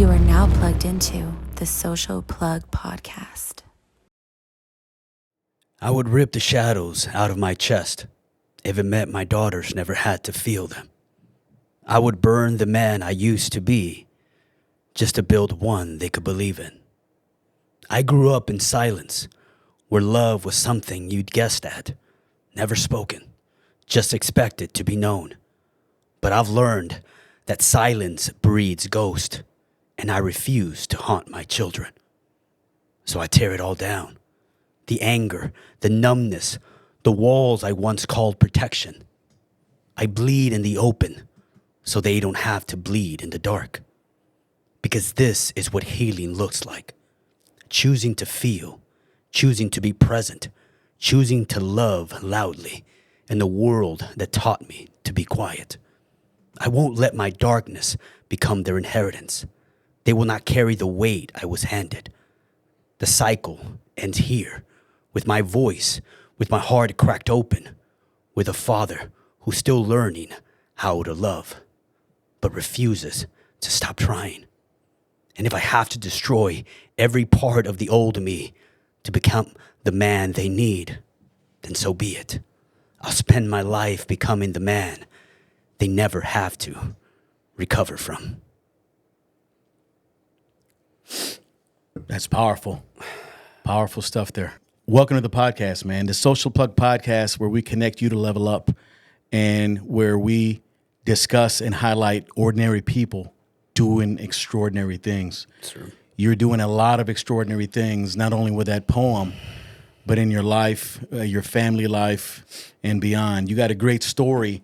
You are now plugged into the Social Plug Podcast. I would rip the shadows out of my chest if it meant my daughters never had to feel them. I would burn the man I used to be just to build one they could believe in. I grew up in silence, where love was something you'd guessed at, never spoken, just expected to be known. But I've learned that silence breeds ghost, and I refuse to haunt my children. So I tear it all down. The anger, the numbness, the walls I once called protection. I bleed in the open so they don't have to bleed in the dark. Because this is what healing looks like. Choosing to feel, choosing to be present, choosing to love loudly in a world that taught me to be quiet. I won't let my darkness become their inheritance. They will not carry the weight I was handed. The cycle ends here, with my voice, with my heart cracked open, with a father who's still learning how to love, but refuses to stop trying. And if I have to destroy every part of the old me to become the man they need, then so be it. I'll spend my life becoming the man they never have to recover from. That's powerful. Powerful stuff there. Welcome to the podcast, man. The Social Plug Podcast, where we connect you to level up and where we discuss and highlight ordinary people doing extraordinary things. True. You're doing a lot of extraordinary things, not only with that poem, but in your life, your family life, and beyond. You got a great story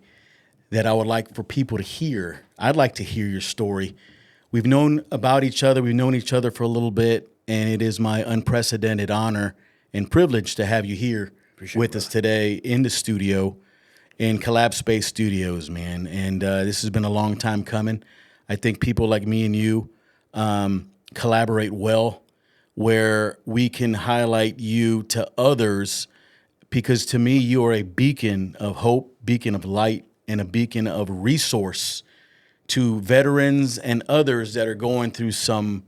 that I would like for people to hear. I'd like to hear your story. We've known about each other. We've known each other for a little bit, and it is my unprecedented honor and privilege to have you here with us today in the studio, in Collab Space Studios, man. And this has been a long time coming. I think people like me and you collaborate well, where we can highlight you to others, because to me, you are a beacon of hope, beacon of light, and a beacon of resource to veterans and others that are going through some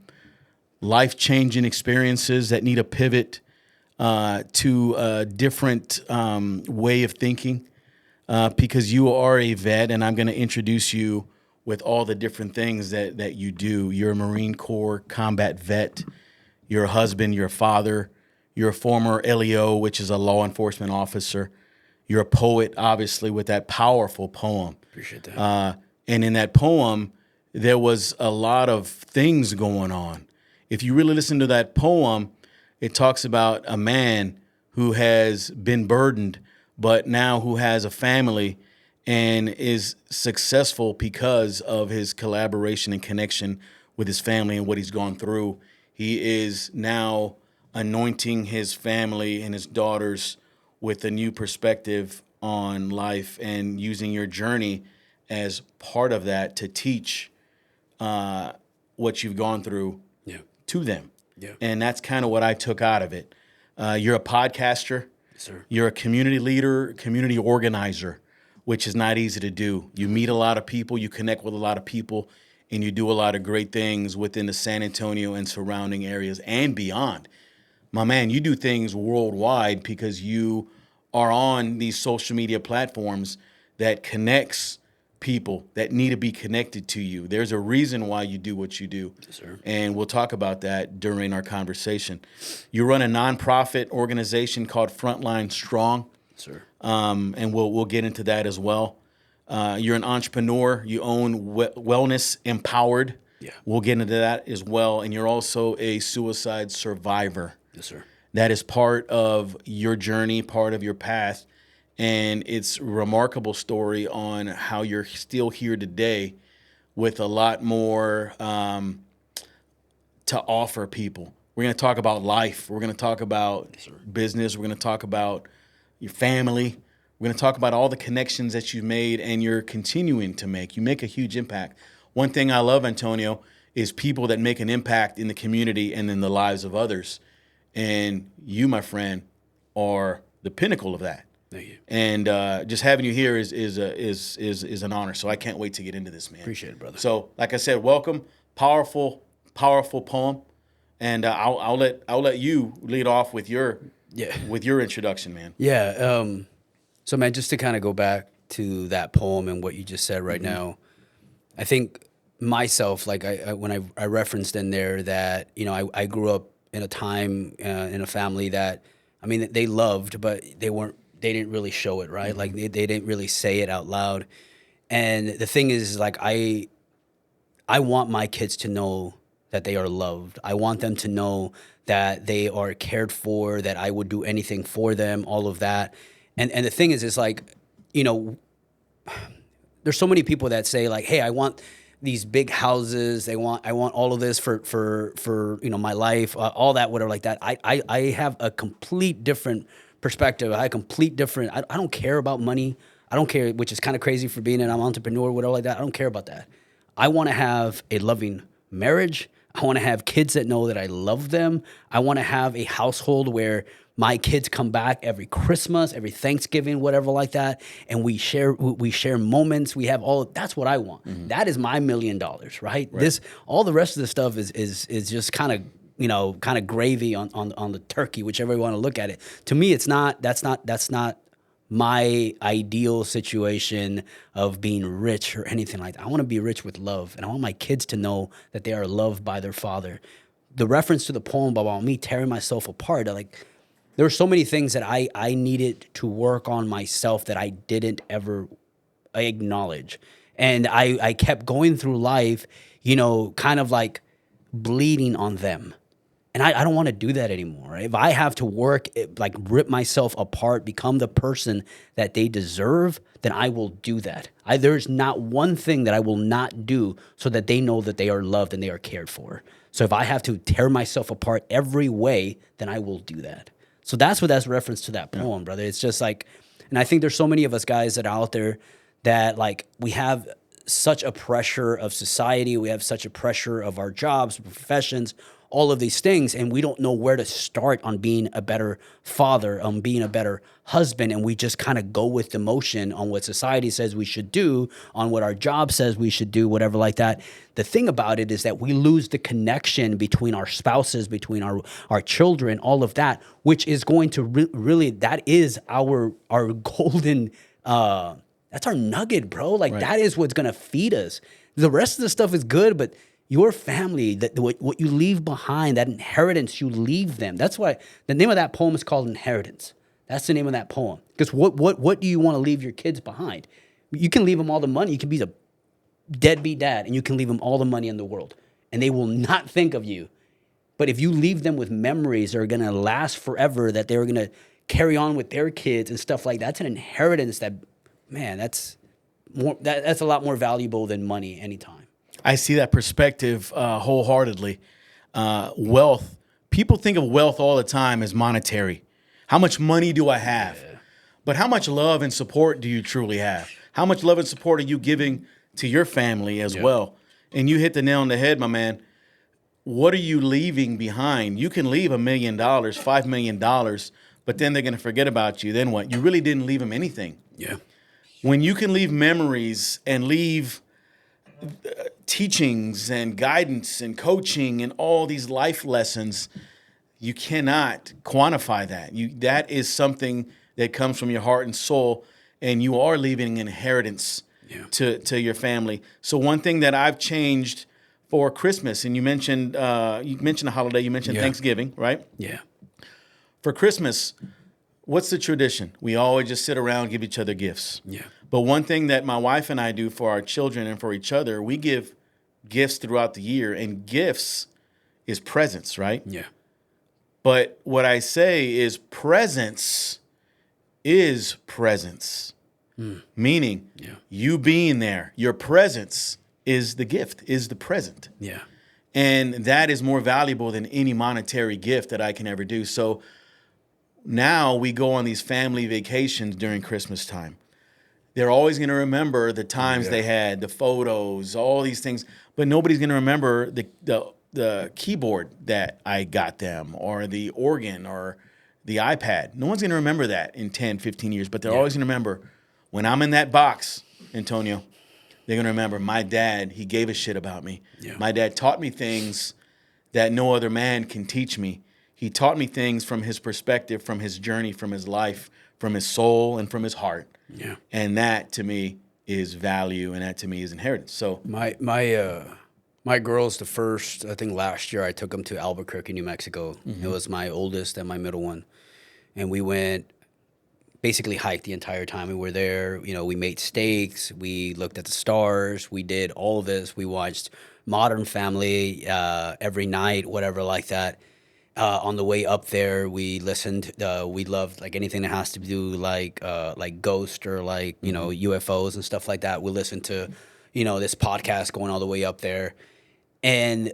life-changing experiences that need a pivot to a different way of thinking, because you are a vet, and I'm going to introduce you with all the different things that you do. You're a Marine Corps combat vet. You're a husband. You're a father. You're a former LEO, which is a law enforcement officer. You're a poet, obviously, with that powerful poem. Appreciate that. And in that poem, there was a lot of things going on. If you really listen to that poem, it talks about a man who has been burdened, but now who has a family and is successful because of his collaboration and connection with his family and what he's gone through. He is now anointing his family and his daughters with a new perspective on life, and using your journey as part of that to teach what you've gone through to them. Yeah. And that's kind of what I took out of it. You're a podcaster. Yes, sir. You're a community leader, community organizer, which is not easy to do. You meet a lot of people, you connect with a lot of people, and you do a lot of great things within the San Antonio and surrounding areas and beyond. My man, you do things worldwide because you are on these social media platforms that connects people that need to be connected to you. There's a reason why you do what you do. Yes, sir. And we'll talk about that during our conversation. You run a nonprofit organization called Frontline Strong. Yes, sir. And we'll get into that as well. You're an entrepreneur. You own Wellness Empowered. Yeah. We'll get into that as well. And you're also a suicide survivor. Yes, sir. That is part of your journey, part of your path. And it's a remarkable story on how you're still here today with a lot more to offer people. We're going to talk about life. We're going to talk about business. We're going to talk about your family. We're going to talk about all the connections that you've made and you're continuing to make. You make a huge impact. One thing I love, Antonio, is people that make an impact in the community and in the lives of others. And you, my friend, are the pinnacle of that. Thank you. And just having you here is an honor. So I can't wait to get into this, man. Appreciate it, brother. So, like I said, welcome. Powerful powerful poem, and I'll let you lead off with your Yeah. introduction, man. Yeah. So, man, just to kind of go back to that poem and what you just said right now, I think myself, like when I referenced in there that, you know, I grew up in a time in a family that, I mean, they loved, but they didn't really show it, right? Like they didn't really say it out loud. And the thing is, like, I want my kids to know that they are loved. I want them to know that they are cared for, that I would do anything for them, all of that. And the thing is like, you know, there's so many people that say like, hey, I want these big houses. I want all of this for you know, my life, all that, whatever like that. I have a complete different perspective. I complete different. I don't care about money. I don't care, which is kind of crazy for being an entrepreneur, whatever like that. I don't care about that. I want to have a loving marriage. I want to have kids that know that I love them. I want to have a household where my kids come back every Christmas, every Thanksgiving, whatever like that, and we share moments. We have all. That's what I want. That is my $1 million, right? This, all the rest of the stuff is just kind of, you know, kind of gravy on the turkey, whichever you want to look at it. To me, it's not. That's not my ideal situation of being rich or anything like that. I want to be rich with love, and I want my kids to know that they are loved by their father. The reference to the poem about me tearing myself apart, like, there were so many things that I needed to work on myself that I didn't ever acknowledge. And I kept going through life, you know, kind of like bleeding on them. And I don't want to do that anymore. If I have to work, like rip myself apart, become the person that they deserve, then I will do that. There's not one thing that I will not do so that they know that they are loved and they are cared for. So if I have to tear myself apart every way, then I will do that. So that's reference to that poem, brother. It's just like, and I think there's so many of us guys that are out there that, like, we have such a pressure of society. We have such a pressure of our jobs, professions, all of these things, and we don't know where to start on being a better father, on being a better husband, and we just kind of go with the motion on what society says we should do, on what our job says we should do, whatever like that. The thing about it is that we lose the connection between our spouses, between our children, all of that, which is going to really, that is our golden, that's our nugget, bro. Like, that is what's going to feed us. The rest of the stuff is good, but your family, what you leave behind, that inheritance you leave them. That's why the name of that poem is called Inheritance. That's the name of that poem. Because what do you want to leave your kids behind? You can leave them all the money. You can be a deadbeat dad, and you can leave them all the money in the world, and they will not think of you. But if you leave them with memories that are going to last forever, that they're going to carry on with their kids and stuff like that, that's an inheritance that, man, that's a lot more valuable than money anytime. I see that perspective wholeheartedly. Wealth. People think of wealth all the time as monetary. How much money do I have? Yeah. But how much love and support do you truly have? How much love and support are you giving to your family as well? And you hit the nail on the head, my man. What are you leaving behind? You can leave $1 million, $5 million, but then they're going to forget about you. Then what? You really didn't leave them anything. Yeah. When you can leave memories and leave teachings and guidance and coaching and all these life lessons, you cannot quantify that. That is something that comes from your heart and soul, and you are leaving an inheritance to your family. So one thing that I've changed for Christmas, and you mentioned a holiday, you mentioned Thanksgiving, right? Yeah. For Christmas, what's the tradition? We always just sit around, give each other gifts. Yeah. But one thing that my wife and I do for our children and for each other, we give gifts throughout the year, and gifts is presents, right? Yeah. But what I say is presence is presence, meaning you being there, your presence is the gift, is the present. Yeah. And that is more valuable than any monetary gift that I can ever do. So now we go on these family vacations during Christmas time. They're always going to remember the times they had, the photos, all these things, but nobody's going to remember the keyboard that I got them, or the organ, or the iPad. No one's going to remember that in 10, 15 years, but they're always going to remember, when I'm in that box, Antonio, they're going to remember my dad, he gave a shit about me. Yeah. My dad taught me things that no other man can teach me. He taught me things from his perspective, from his journey, from his life, from his soul, and from his heart. Yeah. And that to me is value, and that to me is inheritance. So My girls, the first, I think last year I took them to Albuquerque, New Mexico. It was my oldest and my middle one. And we went, basically hiked the entire time we were there. You know, we made steaks, we looked at the stars, we did all of this. We watched Modern Family every night, whatever like that. On the way up there, we listened. We loved like anything that has to do like Ghost or like UFOs and stuff like that. We listened to, this podcast going all the way up there, and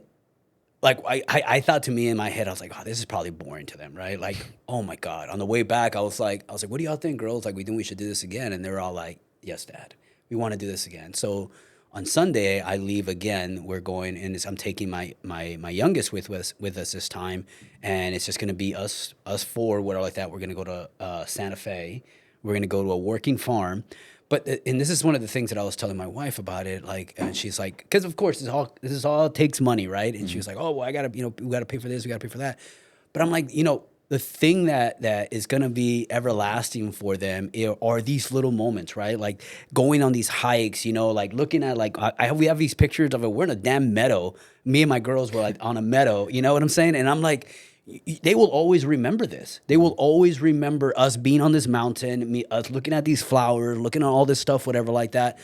like I thought to me in my head, I was like, oh, this is probably boring to them, right? Like, oh my God. On the way back, I was like, what do y'all think, girls? Like, we think we should do this again, and they were all like, yes, Dad, we want to do this again. So on Sunday, I leave again. We're going, and I'm taking my youngest with us this time, and it's just going to be us four, whatever like that. We're going to go to Santa Fe. We're going to go to a working farm. But and this is one of the things that I was telling my wife about it. Like, and she's like, because of course this is all takes money, right? And she was like, oh well, I gotta we gotta pay for this, we gotta pay for that. But I'm like, the thing that is going to be everlasting for them are these little moments, right? Like going on these hikes, like looking at like we have these pictures of it. We're in a damn meadow. Me and my girls were like on a meadow. You know what I'm saying? And I'm like, they will always remember this. They will always remember us being on this mountain, us looking at these flowers, looking at all this stuff, whatever like that.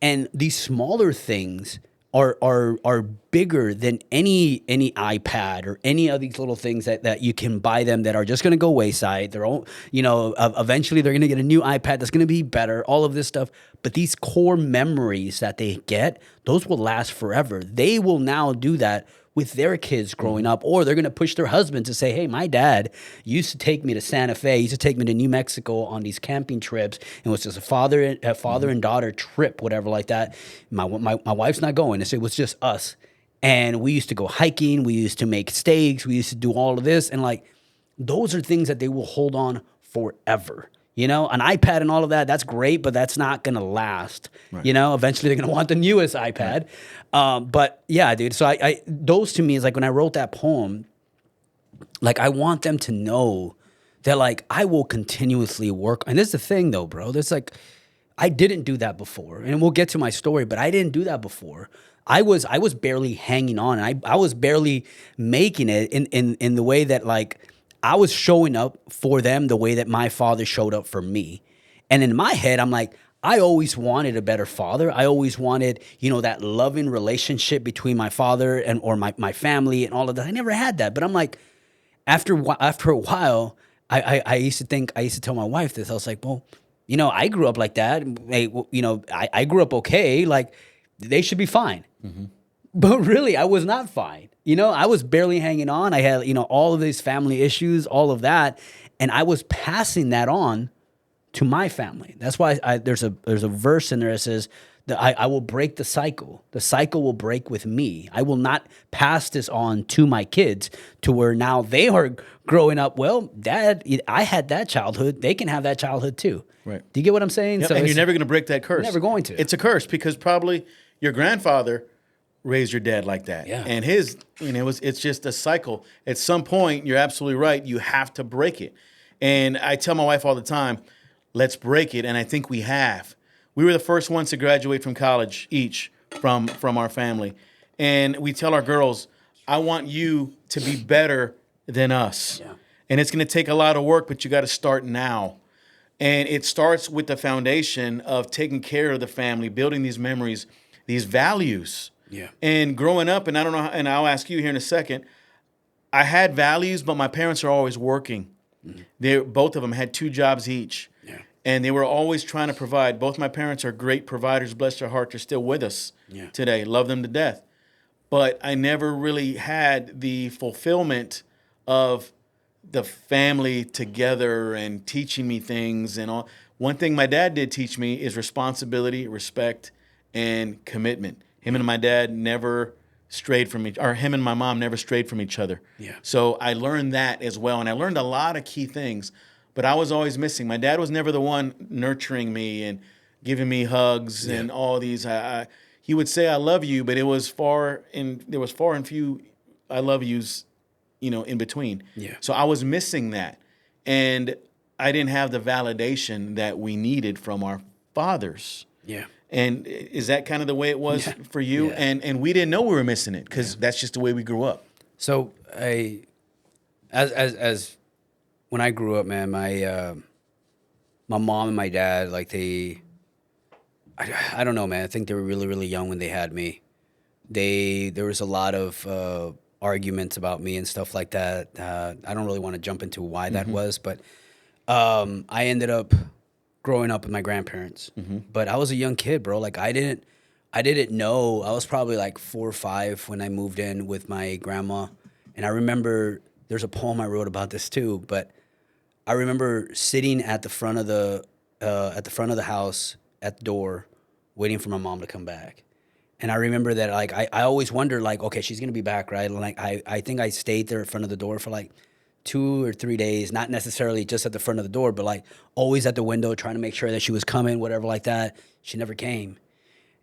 And these smaller things are bigger than any iPad or any of these little things that you can buy them that are just going to go wayside. They're all, eventually they're going to get a new iPad that's going to be better, all of this stuff. But these core memories that they get, those will last forever. They will now do that with their kids growing up, or they're going to push their husband to say, hey, my dad used to take me to Santa Fe, used to take me to New Mexico on these camping trips, and it was just a father and daughter trip, whatever like that. My wife's not going. It was just us. And we used to go hiking, we used to make steaks, we used to do all of this, and like those are things that they will hold on forever. An iPad and all of that, that's great, but that's not going to last. Right. Eventually they're going to want the newest iPad. Right. But yeah, dude, so I those to me is like when I wrote that poem, like I want them to know that like I will continuously work. And this is the thing though, bro. There's like, I didn't do that before. And we'll get to my story, but I didn't do that before. I was barely hanging on. I was barely making it in the way that like, I was showing up for them the way that my father showed up for me. And in my head, I'm like, I always wanted a better father. I always wanted, that loving relationship between my father or my family and all of that. I never had that. But I'm like, after a while, I used to tell my wife this. I was like, well, I grew up like that. I grew up okay. Like, they should be fine. Mm-hmm. But really, I was not fine. I was barely hanging on. I had, all of these family issues, all of that. And I was passing that on to my family. That's why there's a verse in there that says that I will break the cycle. The cycle will break with me. I will not pass this on to my kids to where now they are growing up. Well, Dad, I had that childhood. They can have that childhood too. Right. Do you get what I'm saying? Yep. So and you're never going to break that curse. Never going to. It's a curse because probably your grandfather raised your dad like that. Yeah. And it's just a cycle. At some point, you're absolutely right. You have to break it. And I tell my wife all the time, let's break it. And I think we have. We were the first ones to graduate from college each from our family. And we tell our girls, I want you to be better than us. Yeah. And it's going to take a lot of work, but you got to start now. And it starts with the foundation of taking care of the family, building these memories, these values. Yeah. And growing up, and I don't know, and I'll ask you here in a second, I had values, but my parents are always working. Mm-hmm. Both of them had 2 jobs each. Yeah. And they were always trying to provide. Both my parents are great providers, bless their heart. They're still with us today. Love them to death. But I never really had the fulfillment of the family together and teaching me things and all. One thing my dad did teach me is responsibility, respect, and commitment. Him and my dad never strayed from each, or him and my mom never strayed from each other. Yeah. So I learned that as well, and I learned a lot of key things. But I was always missing. My dad was never the one nurturing me and giving me hugs and all these. He would say I love you, but there was far and few I love yous, in between. Yeah. So I was missing that. And I didn't have the validation that we needed from our fathers. Yeah. And is that kind of the way it was for you? Yeah. And we didn't know we were missing it because that's just the way we grew up. So as when I grew up, man, my mom and my dad, like I don't know, man. I think they were really, really young when they had me. There was a lot of arguments about me and stuff like that. I don't really want to jump into why that was, but I ended up growing up with my grandparents. But I was a young kid, bro. Like I didn't know. I was probably like 4 or 5 when I moved in with my grandma, and I remember there's a poem I wrote about this too. But I remember sitting at the front of the house at the door, waiting for my mom to come back. And I remember that, like, I always wondered, like, okay, she's gonna be back, right? And like I think I stayed there in front of the door for like 2 or 3 days, not necessarily just at the front of the door, but like always at the window trying to make sure that she was coming, whatever like that. She never came.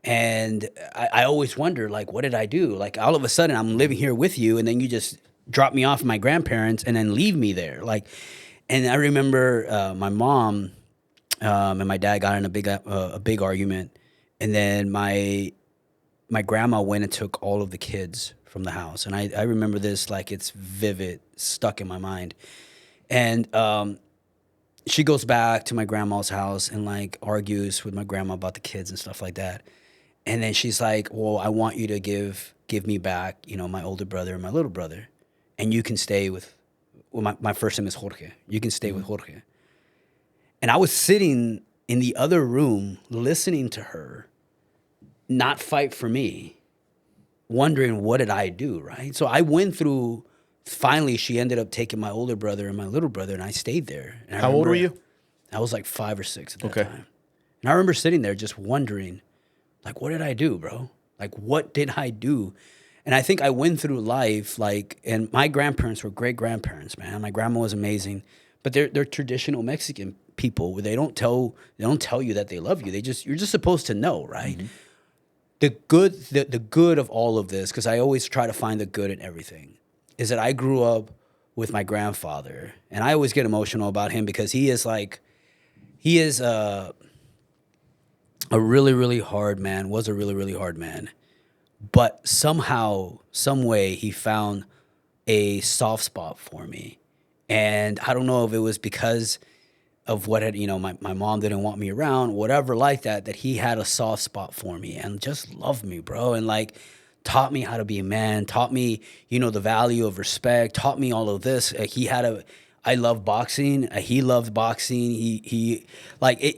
And I always wondered, like, what did I do? Like, all of a sudden, I'm living here with you, and then you just drop me off with my grandparents and then leave me there. Like, and I remember my mom and my dad got in a big argument, and then my grandma went and took all of the kids from the house. And I remember this like it's vivid, stuck in my mind. And she goes back to my grandma's house and like argues with my grandma about the kids and stuff like that. And then she's like, well, I want you to give me back, my older brother and my little brother. And you can stay with, my first name is Jorge. You can stay with Jorge. And I was sitting in the other room listening to her not fight for me, wondering what did I do, right? So I went through, finally she ended up taking my older brother and my little brother, and I stayed there. And How old were you? I was like 5 or 6 at that time. And I remember sitting there just wondering, like, what did I do, bro? Like, what did I do? And I think I went through life, like, and my grandparents were great grandparents, man. My grandma was amazing, but they're traditional Mexican people where they don't tell you that they love you. You're just supposed to know, right? Mm-hmm. The good of all of this, because I always try to find the good in everything, is that I grew up with my grandfather, and I always get emotional about him because he is a really, really hard man, was a really, really hard man. But somehow, some way, he found a soft spot for me. And I don't know if it was because of what had, my mom didn't want me around, whatever like that he had a soft spot for me and just loved me, bro. And like taught me how to be a man, taught me, the value of respect, taught me all of this. I love boxing. He loved boxing.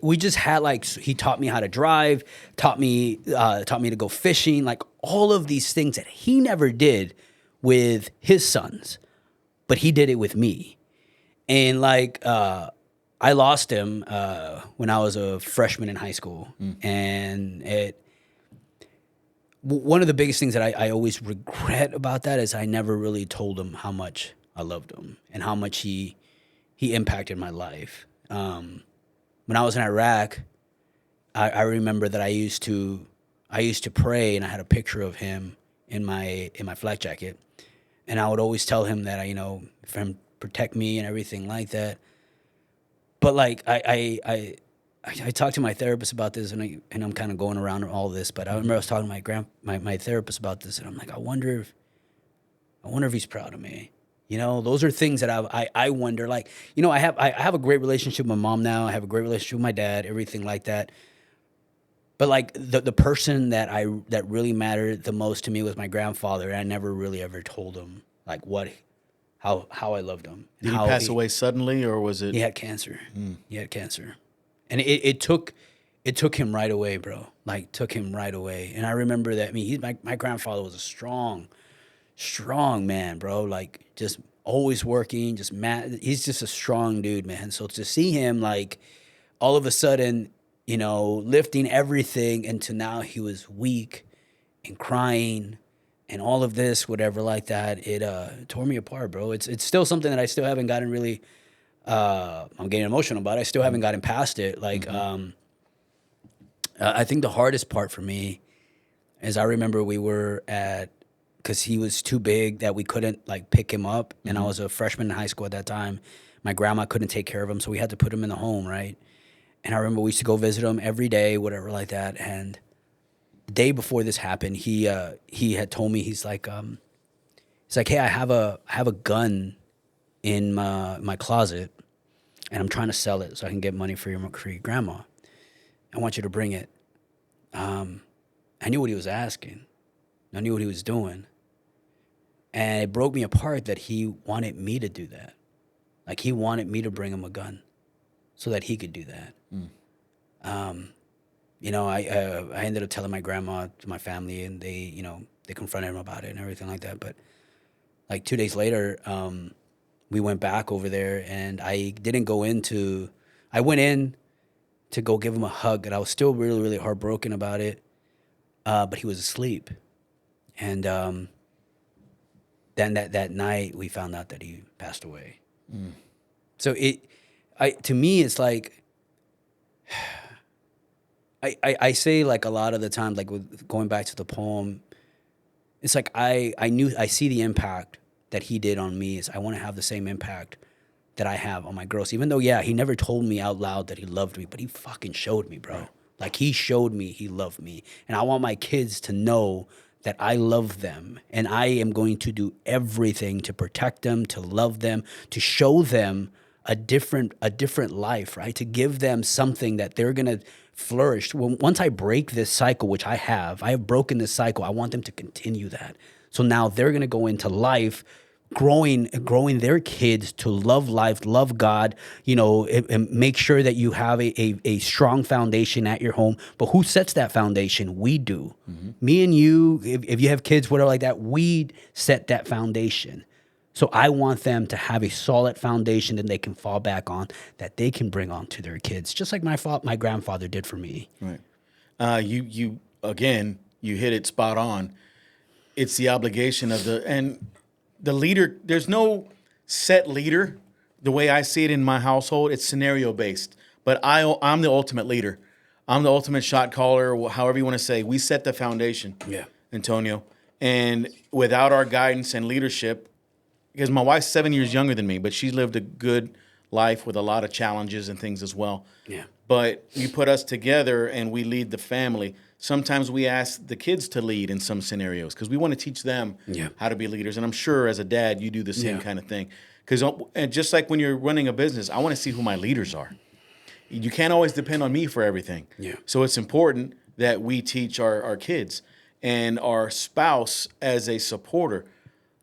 We just had he taught me how to drive, taught me to go fishing, like all of these things that he never did with his sons, but he did it with me. And I lost him when I was a freshman in high school. And one of the biggest things that I always regret about that is I never really told him how much I loved him and how much he impacted my life. When I was in Iraq, I remember that I used to pray, and I had a picture of him in my flak jacket, and I would always tell him that for him protect me and everything like that. But I talked to my therapist about this, and I'm kind of going around all this. But I remember I was talking to my therapist about this, and I'm like, I wonder if he's proud of me. Those are things that I wonder. I have a great relationship with my mom now. I have a great relationship with my dad. Everything like that. But the person that really mattered the most to me was my grandfather. And I never really ever told him how I loved him. Did he pass away suddenly, or was it? He had cancer. He had cancer, and it took him right away, bro. Took him right away. And I remember that. My grandfather was a strong man, bro. Just always working, just mad. He's just a strong dude, man. So to see him all of a sudden, lifting everything, and to now he was weak and crying and all of this, whatever like that, it tore me apart, bro. It's still something that I still haven't gotten really. I'm getting emotional about it. I still haven't gotten past it. I think the hardest part for me is I remember we were at because he was too big that we couldn't like pick him up. And I was a freshman in high school at that time. My grandma couldn't take care of him, so we had to put him in the home, right? And I remember we used to go visit him every day, whatever like that. And the day before this happened, he had told me, he's like, hey, I have a gun in my closet, and I'm trying to sell it so I can get money for your grandma. I want you to bring it. I knew what he was asking. I knew what he was doing. And it broke me apart that he wanted me to do that. Like, he wanted me to bring him a gun so that he could do that. You know, I ended up telling my grandma, to my family, and they confronted him about it and everything like that. But like 2 days later, we went back over there, and I went in to go give him a hug, and I was still really, really heartbroken about it. But he was asleep. And then that night, we found out that he passed away. So to me, it's like, I say, like, a lot of the time, like, with going back to the poem, it's like I see the impact that he did on me. Is I want to have the same impact that I have on my girls. Even though, yeah, he never told me out loud that he loved me, but he fucking showed me, bro. Right. Like, he showed me he loved me. And I want my kids to know that I love them, and I am going to do everything to protect them, to love them, to show them a different life, right? To give them something that they're going to flourish. Once I break this cycle, which I have broken this cycle, I want them to continue that. So now they're going to go into life growing their kids to love life, love God, and make sure that you have a strong foundation at your home. But who sets that foundation? We do. Me and you, if you have kids, whatever like that, we set that foundation. So I want them to have a solid foundation that they can fall back on, that they can bring on to their kids, just like my grandfather did for me. Right. You again, you hit it spot on. It's the obligation of the leader. There's no set leader. The way I see it in my household, it's scenario based. But I'm the ultimate leader. I'm the ultimate shot caller, however you want to say. We set the foundation, Antonio. And without our guidance and leadership, because my wife's 7 years younger than me, but she lived a good life with a lot of challenges and things as well. Yeah. But you put us together and we lead the family. Sometimes we ask the kids to lead in some scenarios because we want to teach them how to be leaders. And I'm sure as a dad, you do the same kind of thing. Because just like when you're running a business, I want to see who my leaders are. You can't always depend on me for everything. Yeah. So it's important that we teach our kids and our spouse as a supporter.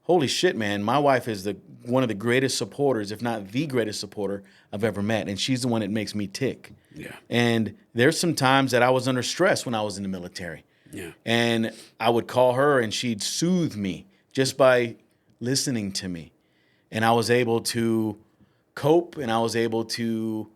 Holy shit, man. My wife is one of the greatest supporters, if not the greatest supporter I've ever met. And she's the one that makes me tick. Yeah. And there's some times that I was under stress when I was in the military. Yeah. And I would call her and she'd soothe me just by listening to me. And I was able to cope and I was able to,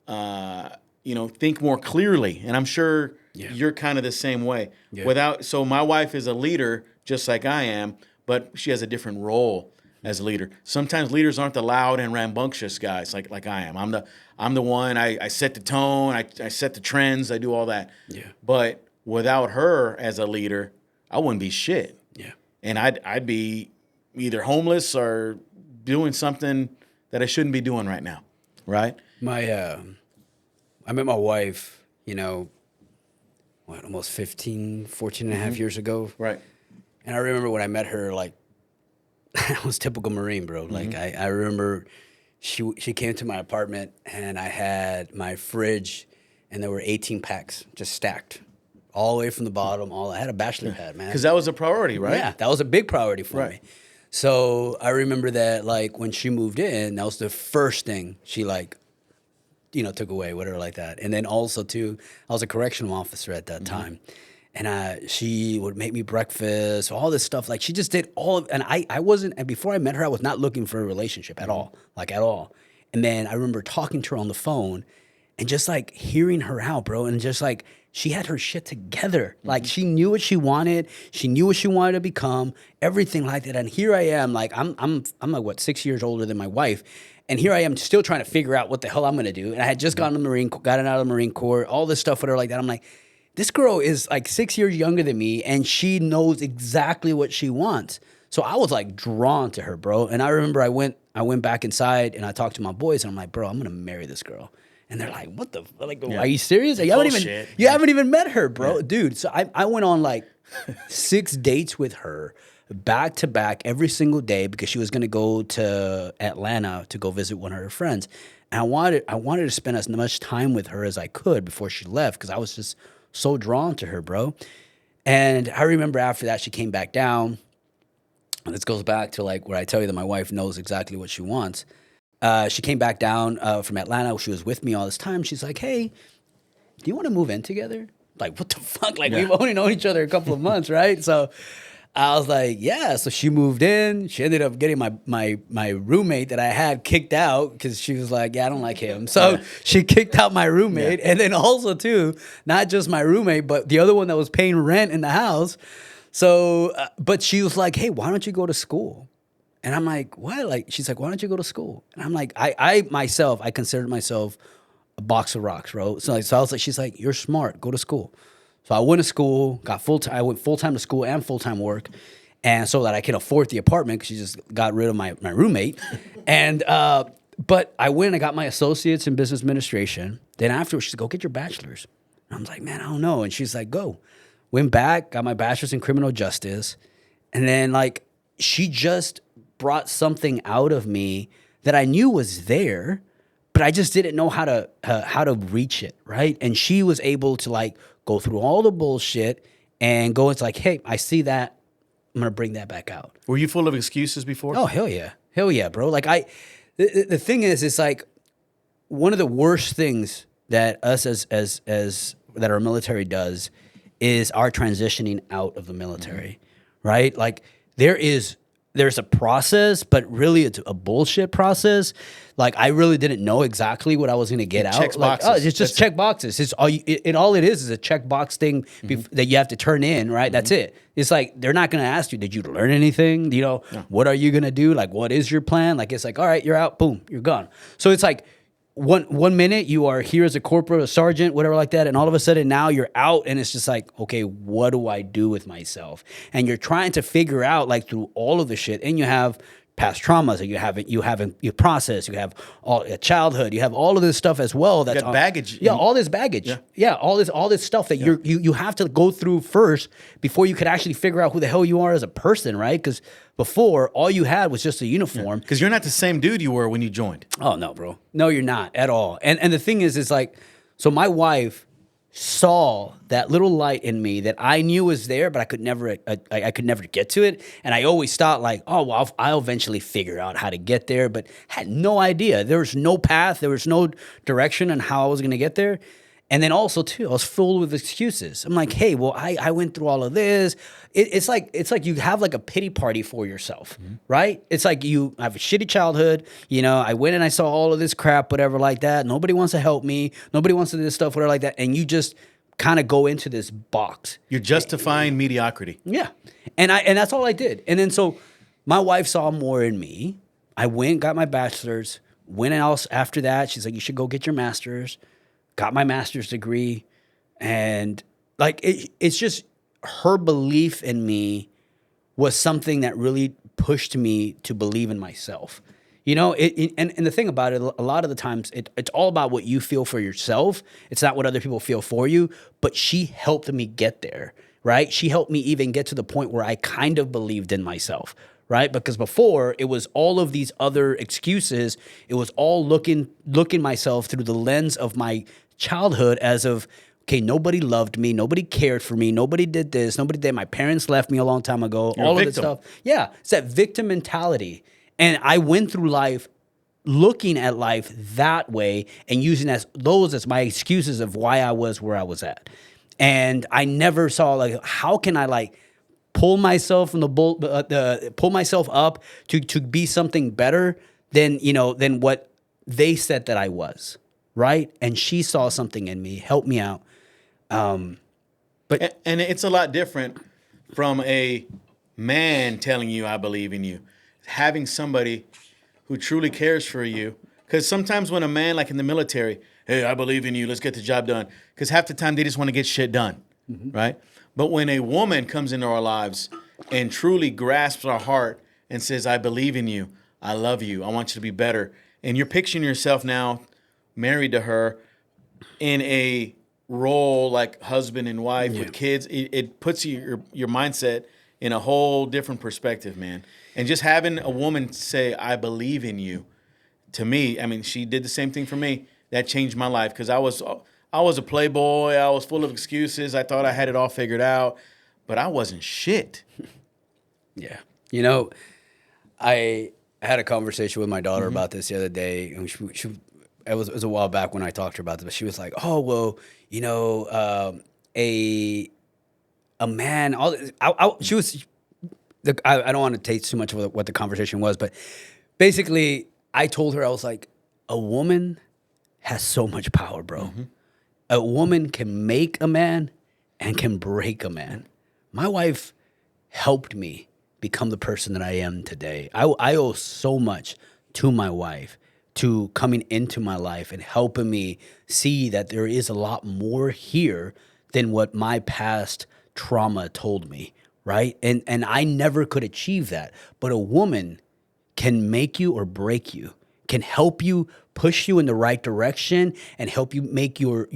think more clearly. And I'm sure you're kind of the same way. Yeah. So my wife is a leader just like I am, but she has a different role as a leader. Sometimes leaders aren't the loud and rambunctious guys like I am. I'm the one, I set the tone, I set the trends, I do all that. Yeah. But without her as a leader, I wouldn't be shit. Yeah. And I'd be either homeless or doing something that I shouldn't be doing right now. Right? I met my wife, almost 14 and a half years ago. Right. And I remember when I met her, like, I was typical Marine, bro. Like, I remember she came to my apartment and I had my fridge and there were 18 packs just stacked all the way from the bottom. I had a bachelor pad, man. Because that was a priority, right? Yeah, that was a big priority for me. So I remember that, like, when she moved in, that was the first thing she, like, took away, whatever like that. And then also, too, I was a correctional officer at that time. And she would make me breakfast, all this stuff. Like, she just did all of, and I wasn't, and before I met her, I was not looking for a relationship at all, like, at all. And then I remember talking to her on the phone and just, like, hearing her out, bro. And just, like, she had her shit together. Like, she knew what she wanted. She knew what she wanted to become, everything like that. And here I am, like, I'm like, 6 years older than my wife. And here I am still trying to figure out what the hell I'm going to do. And I had just gotten out of the Marine Corps, all this stuff with her like that. I'm like, this girl is like 6 years younger than me, and she knows exactly what she wants. So I was like drawn to her, bro. And I remember I went back inside and I talked to my boys, and I'm like, bro, I'm gonna marry this girl. And they're like, what the, like, are you serious? Like, you haven't even met her, bro. Dude, so I went on like 6 dates with her back to back every single day because she was gonna go to Atlanta to go visit one of her friends. And I wanted to spend as much time with her as I could before she left because I was just so drawn to her, bro. And I remember after that, she came back down. And this goes back to like where I tell you that my wife knows exactly what she wants. She came back down from Atlanta. She was with me all this time. She's like, hey, do you want to move in together? Like, what the fuck? Like, we've only known each other a couple of months, right? So I was like, yeah. So she moved in. She ended up getting my roommate that I had kicked out because she was like, yeah, I don't like him. So she kicked out my roommate. And then also, too, not just my roommate, but the other one that was paying rent in the house. So, but she was like, hey, why don't you go to school? And I'm like, what? Like, she's like, why don't you go to school? And I'm like, I myself, I considered myself a box of rocks, bro. So I was like, she's like, you're smart, go to school. So I went to school, I went full-time to school and full-time work. And so that I could afford the apartment because she just got rid of my roommate. And, but I went and I got my associates in business administration. Then afterwards, she's like, go get your bachelor's. And I was like, man, I don't know. And she's like, go. Went back, got my bachelor's in criminal justice. And then like, she just brought something out of me that I knew was there, but I just didn't know how to reach it, right? And she was able to like go through all the bullshit and go into like, hey, I see that, I'm gonna bring that back out. Were you full of excuses before? Oh, hell yeah, bro. Like the thing is, it's like one of the worst things that us as that our military does is our transitioning out of the military, right? Like there's a process, but really it's a bullshit process. Like I really didn't know exactly what I was going to get out. Checks like, boxes. It's just check boxes. It's all it is a check box thing that you have to turn in, right? That's it. It's like they're not going to ask you, did you learn anything? You know, what are you going to do? Like, what is your plan? Like, it's like, all right, you're out, boom, you're gone. So it's like one minute you are here as a corporal, a sergeant, whatever like that, and all of a sudden now you're out, and it's just like, okay, what do I do with myself? And you're trying to figure out like through all of the shit, and you have past traumas that you process, you have all childhood, you have all of this stuff as well. That's baggage. Yeah, all this baggage. Yeah, all this stuff that you have to go through first before you could actually figure out who the hell you are as a person, right? Because before, all you had was just a uniform. Because you're not the same dude you were when you joined. Oh no, bro. No, you're not at all. And the thing is like, so my wife saw that little light in me that I knew was there, but I could never get to it. And I always thought like, oh, well, I'll eventually figure out how to get there, but had no idea. There was no path. There was no direction on how I was going to get there. And then also too, I was full with excuses. I'm like, hey, well, I went through all of this. It's like you have like a pity party for yourself, right? It's like you have a shitty childhood. You know, I went and I saw all of this crap, whatever like that. Nobody wants to help me. Nobody wants to do this stuff, whatever like that. And you just kind of go into this box. You're justifying mediocrity. Yeah. And that's all I did. And then so my wife saw more in me. I went, got my bachelor's, went else after that. She's like, you should go get your master's. Got my master's degree, and like it's just her belief in me was something that really pushed me to believe in myself. You know, and the thing about it, a lot of the times it's all about what you feel for yourself. It's not what other people feel for you. But she helped me get there, right? She helped me even get to the point where I kind of believed in myself. Right? Because before it was all of these other excuses. It was all looking myself through the lens of my childhood as of, okay, nobody loved me, nobody cared for me, nobody did this, nobody did. My parents left me a long time ago. You're all a of this victim. stuff. Yeah, it's that victim mentality. And I went through life looking at life that way and using those as my excuses of why I was where I was at. And I never saw like, how can I like pull myself from pull myself up to be something better than what they said that I was, right? And she saw something in me, helped me out. But it's a lot different from a man telling you I believe in you. Having somebody who truly cares for you, because sometimes when a man, like in the military, hey, I believe in you. Let's get the job done. Because half the time they just want to get shit done, right? But when a woman comes into our lives and truly grasps our heart and says, I believe in you, I love you, I want you to be better, and you're picturing yourself now married to her in a role like husband and wife with kids, it puts your mindset in a whole different perspective, man. And just having a woman say, I believe in you, to me, I mean, she did the same thing for me. That changed my life because I was a playboy. I was full of excuses. I thought I had it all figured out, but I wasn't shit. Yeah. You know, I had a conversation with my daughter about this the other day, and it was a while back when I talked to her about this, but she was like, oh, well, you know, a man, she was, I don't want to take too much of what the conversation was, but basically I told her, I was like, a woman has so much power, bro. A woman can make a man and can break a man. My wife helped me become the person that I am today. I owe so much to my wife, to coming into my life and helping me see that there is a lot more here than what my past trauma told me, right? And I never could achieve that. But a woman can make you or break you, can help you, push you in the right direction, and help you make your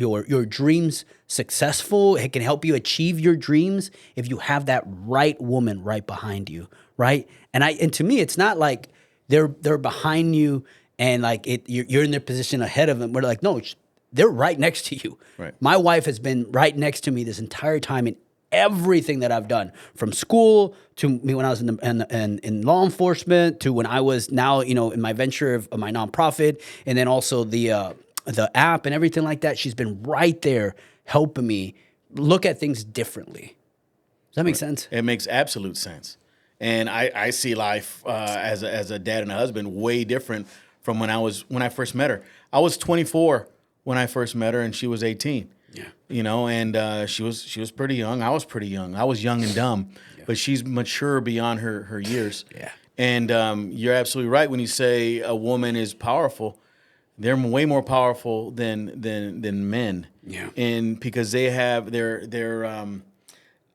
dreams successful. It can help you achieve your dreams if you have that right woman right behind you, right? And to me, it's not like they're behind you and like you're in their position ahead of them. We're like, no, they're right next to you. Right. My wife has been right next to me this entire time in everything that I've done, from school to me when I was in law enforcement to when I was now, you know, in my venture of my nonprofit, and then also the app and everything like that. She's been right there helping me look at things differently. Does that make sense? It makes absolute sense. And I see life as a dad and a husband way different from when I first met her. I was 24 when I first met her, and she was 18. Yeah. You know, and she was pretty young. I was pretty young. I was young and dumb, but she's mature beyond her years. Yeah. And you're absolutely right when you say a woman is powerful. They're way more powerful than men. Yeah. And because they have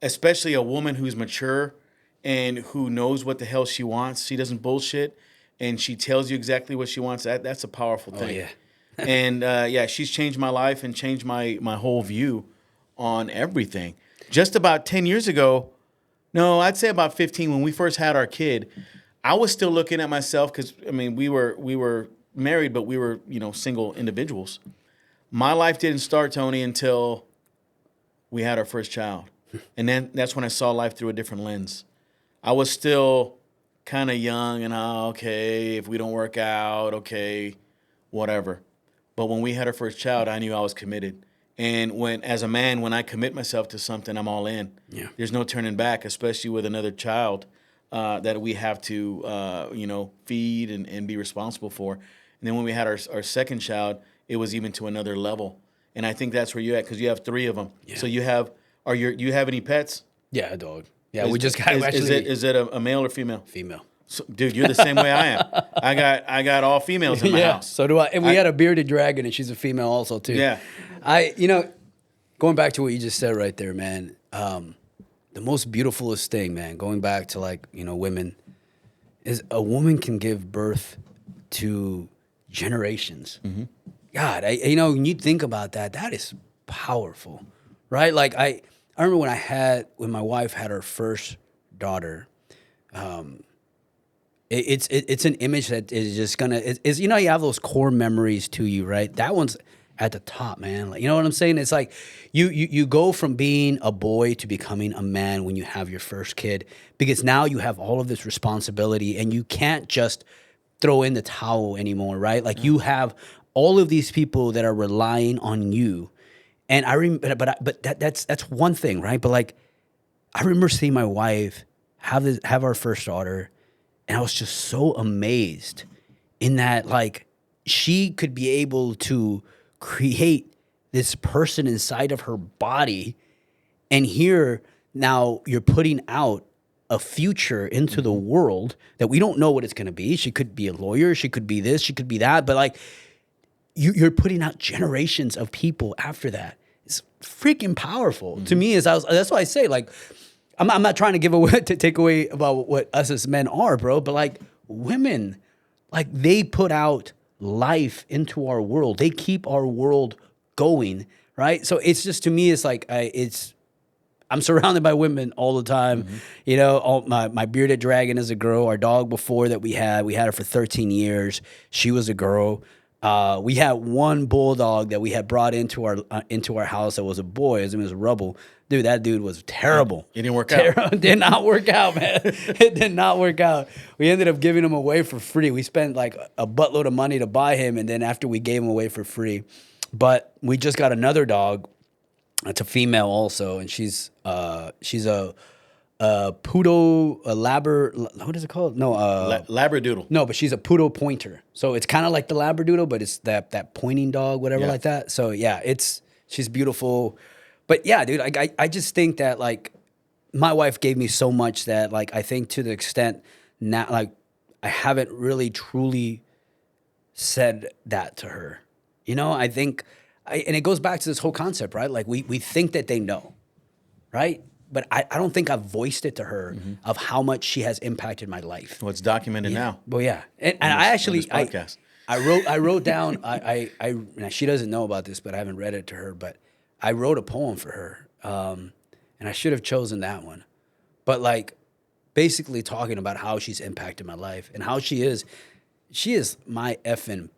especially a woman who's mature and who knows what the hell she wants. She doesn't bullshit, and she tells you exactly what she wants. That's a powerful thing. Oh, yeah. And she's changed my life and changed my whole view on everything. Just about 10 years ago, no, I'd say about 15, when we first had our kid, I was still looking at myself because, I mean, we were married, but we were, you know, single individuals. My life didn't start, Tony, until we had our first child. And then that's when I saw life through a different lens. I was still kind of young and, okay, if we don't work out, okay, whatever. But when we had our first child, I knew I was committed. And as a man, when I commit myself to something, I'm all in. Yeah. There's no turning back, especially with another child that we have to, feed and be responsible for. And then when we had our second child, it was even to another level. And I think that's where you're at, because you have 3 of them. Yeah. So you have any pets? Yeah, a dog. Yeah, we just got actually. Is it a male or female? Female. So, dude, you're the same way I am. I got all females in my house. So do I. And we had a bearded dragon, and she's a female also too. Yeah. Going back to what you just said right there, man. The most beautifulest thing, man, going back to like, you know, women, is a woman can give birth to generations. Mm-hmm. God, when you think about that, that is powerful, right? Like I remember when my wife had her first daughter. It's an image that is just gonna is you have those core memories to you, right? That one's at the top, man. Like, you know what I'm saying? It's like you go from being a boy to becoming a man when you have your first kid, because now you have all of this responsibility and you can't just throw in the towel anymore, right? Like you have all of these people that are relying on you, and but that's one thing, right? But like I remember seeing my wife have our first daughter. And I was just so amazed in that, like, she could be able to create this person inside of her body. And here, now you're putting out a future into the world that we don't know what it's going to be. She could be a lawyer. She could be this. She could be that. But, like, you're putting out generations of people after that. It's freaking powerful to me. That's why I say, like, I'm not trying to take away about what us as men are, bro. But like women, like they put out life into our world. They keep our world going, right? So it's just, to me, it's like I'm surrounded by women all the time. You know, my bearded dragon is a girl. Our dog before that we had her for 13 years. She was a girl. We had one bulldog that we had brought into our house that was a boy. His name was Rubble. Dude, that dude was terrible. It didn't work out. Did not work out, man. It did not work out. We ended up giving him away for free. We spent like a buttload of money to buy him, and then after we gave him away for free. But we just got another dog. It's a female also, and she's a poodle, what is it called? No, Labradoodle. No, but she's a poodle pointer. So it's kind of like the Labradoodle, but it's that pointing dog, whatever, like that. So yeah, she's beautiful. But yeah, dude, I just think that like my wife gave me so much that like I think to the extent now, like I haven't really truly said that to her. You know, I think, and it goes back to this whole concept, right? Like we think that they know, right? But I don't think I've voiced it to her of how much she has impacted my life. Well, it's documented now. Well, yeah, and I actually podcast. I wrote down now she doesn't know about this, but I haven't read it to her. But I wrote a poem for her, and I should have chosen that one. But like, basically talking about how she's impacted my life and how she is my effing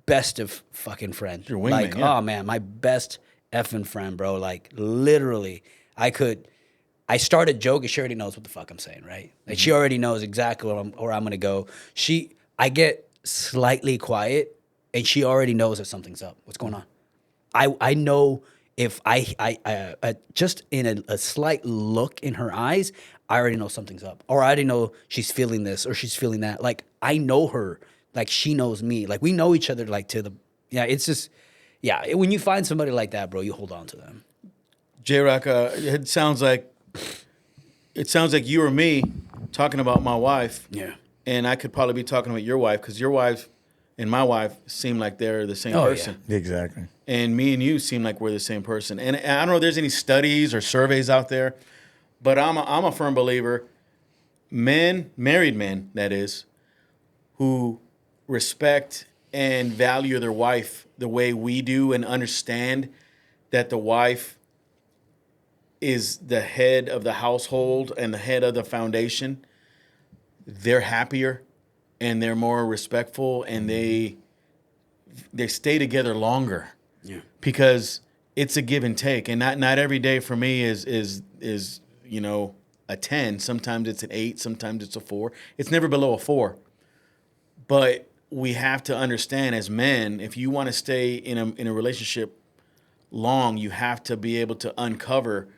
best of fucking friend. Your wingman, like, yeah. Oh man, my best effing friend, bro. Like literally, I started joking. She already knows what the fuck I'm saying, right? Like she already knows exactly where I'm gonna go. I get slightly quiet, and she already knows that something's up. What's going on? I know if I just in a slight look in her eyes, I already know something's up, or I already know she's feeling this or she's feeling that. Like I know her, like she knows me. Like we know each other. Like it's just, yeah. When you find somebody like that, bro, you hold on to them. J-Rock, it sounds like you or me talking about my wife. Yeah. And I could probably be talking about your wife, because your wife and my wife seem like they're the same person. Yeah. Exactly. And me and you seem like we're the same person. And I don't know if there's any studies or surveys out there, but I'm a firm believer, married men, that is, who respect and value their wife the way we do and understand that the wife is the head of the household and the head of the foundation, they're happier and they're more respectful, and they stay together longer. Yeah. Because it's a give and take, and not every day for me is a 10. Sometimes it's an 8, sometimes it's a 4. It's never below a 4. But we have to understand as men, if you want to stay in a relationship long, you have to be able to uncover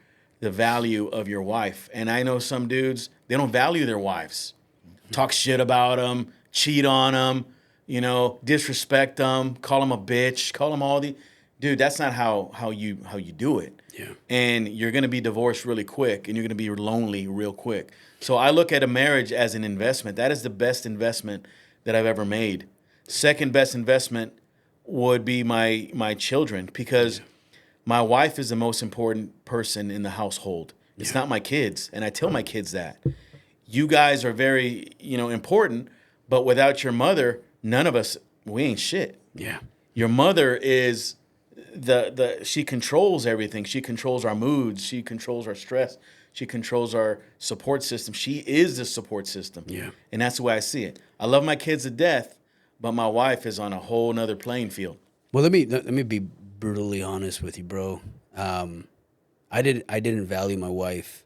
the value of your wife. And I know some dudes, they don't value their wives. Talk shit about them, cheat on them, disrespect them, call them a bitch, call them all the... Dude, that's not how you do it. Yeah. And you're going to be divorced really quick, and you're going to be lonely real quick. So I look at a marriage as an investment. That is the best investment that I've ever made. Second best investment would be my children, because my wife is the most important person in the household. It's not my kids, and I tell my kids that. You guys are very, important, but without your mother, none of us, we ain't shit. Yeah. Your mother is she controls everything. She controls our moods. She controls our stress. She controls our support system. She is the support system. Yeah. And that's the way I see it. I love my kids to death, but my wife is on a whole nother playing field. Well, let me be brutally honest with you, bro. I didn't value my wife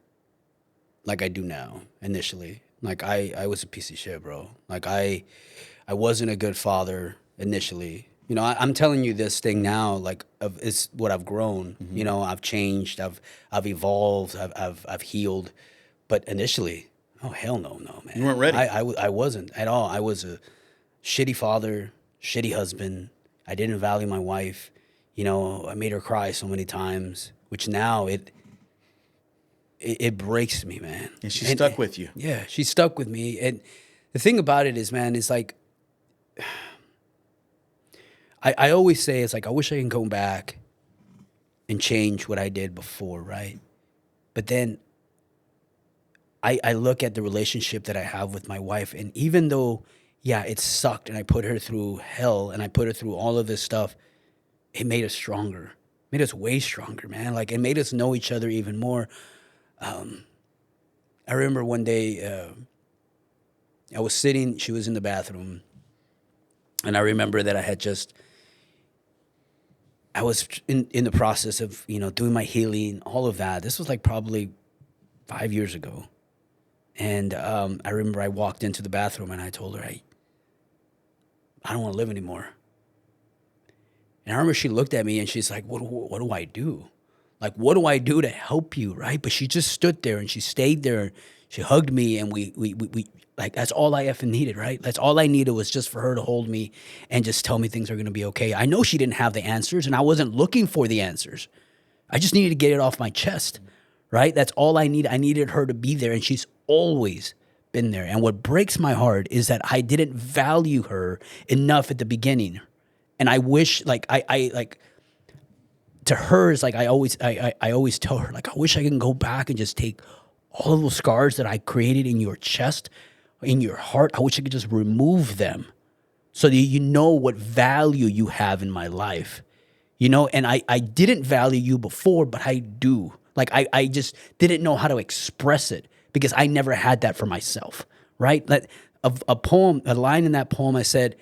like I do now initially. Like I was a piece of shit, bro. Like I wasn't a good father initially. I'm telling you this thing now, like it's what I've grown. Mm-hmm. I've changed. I've evolved. I've healed. But initially, oh hell no, man. You weren't ready. I wasn't at all. I was a shitty father, shitty husband. I didn't value my wife. I made her cry so many times, which now it breaks me, man. And she's stuck with you. Yeah, she's stuck with me. And the thing about it is, man, is like, I always say it's like, I wish I can go back and change what I did before, right? But then I look at the relationship that I have with my wife, and even though, yeah, it sucked and I put her through hell and I put her through all of this stuff, it made us stronger. Made us way stronger, man. Like, it made us know each other even more. I remember one day I was sitting, she was in the bathroom, and I remember that I was in the process of, doing my healing, all of that. This was like probably 5 years ago. And I remember I walked into the bathroom and I told her, I don't want to live anymore. And I remember she looked at me and she's like, what do I do? Like, what do I do to help you, right? But she just stood there and she stayed there. She hugged me, and we like, that's all I effing needed, right? That's all I needed, was just for her to hold me and just tell me things are going to be okay. I know she didn't have the answers, and I wasn't looking for the answers. I just needed to get it off my chest, right? That's all I needed. I needed her to be there, and she's always been there. And what breaks my heart is that I didn't value her enough at the beginning. And I wish, like, I like, to her, is like, I always tell her, like, I wish I can go back and just take all of those scars that I created in your chest, in your heart. I wish I could just remove them so that you know what value you have in my life. And I didn't value you before, but I do. Like, I just didn't know how to express it because I never had that for myself, right? Like, a line in that poem, I said,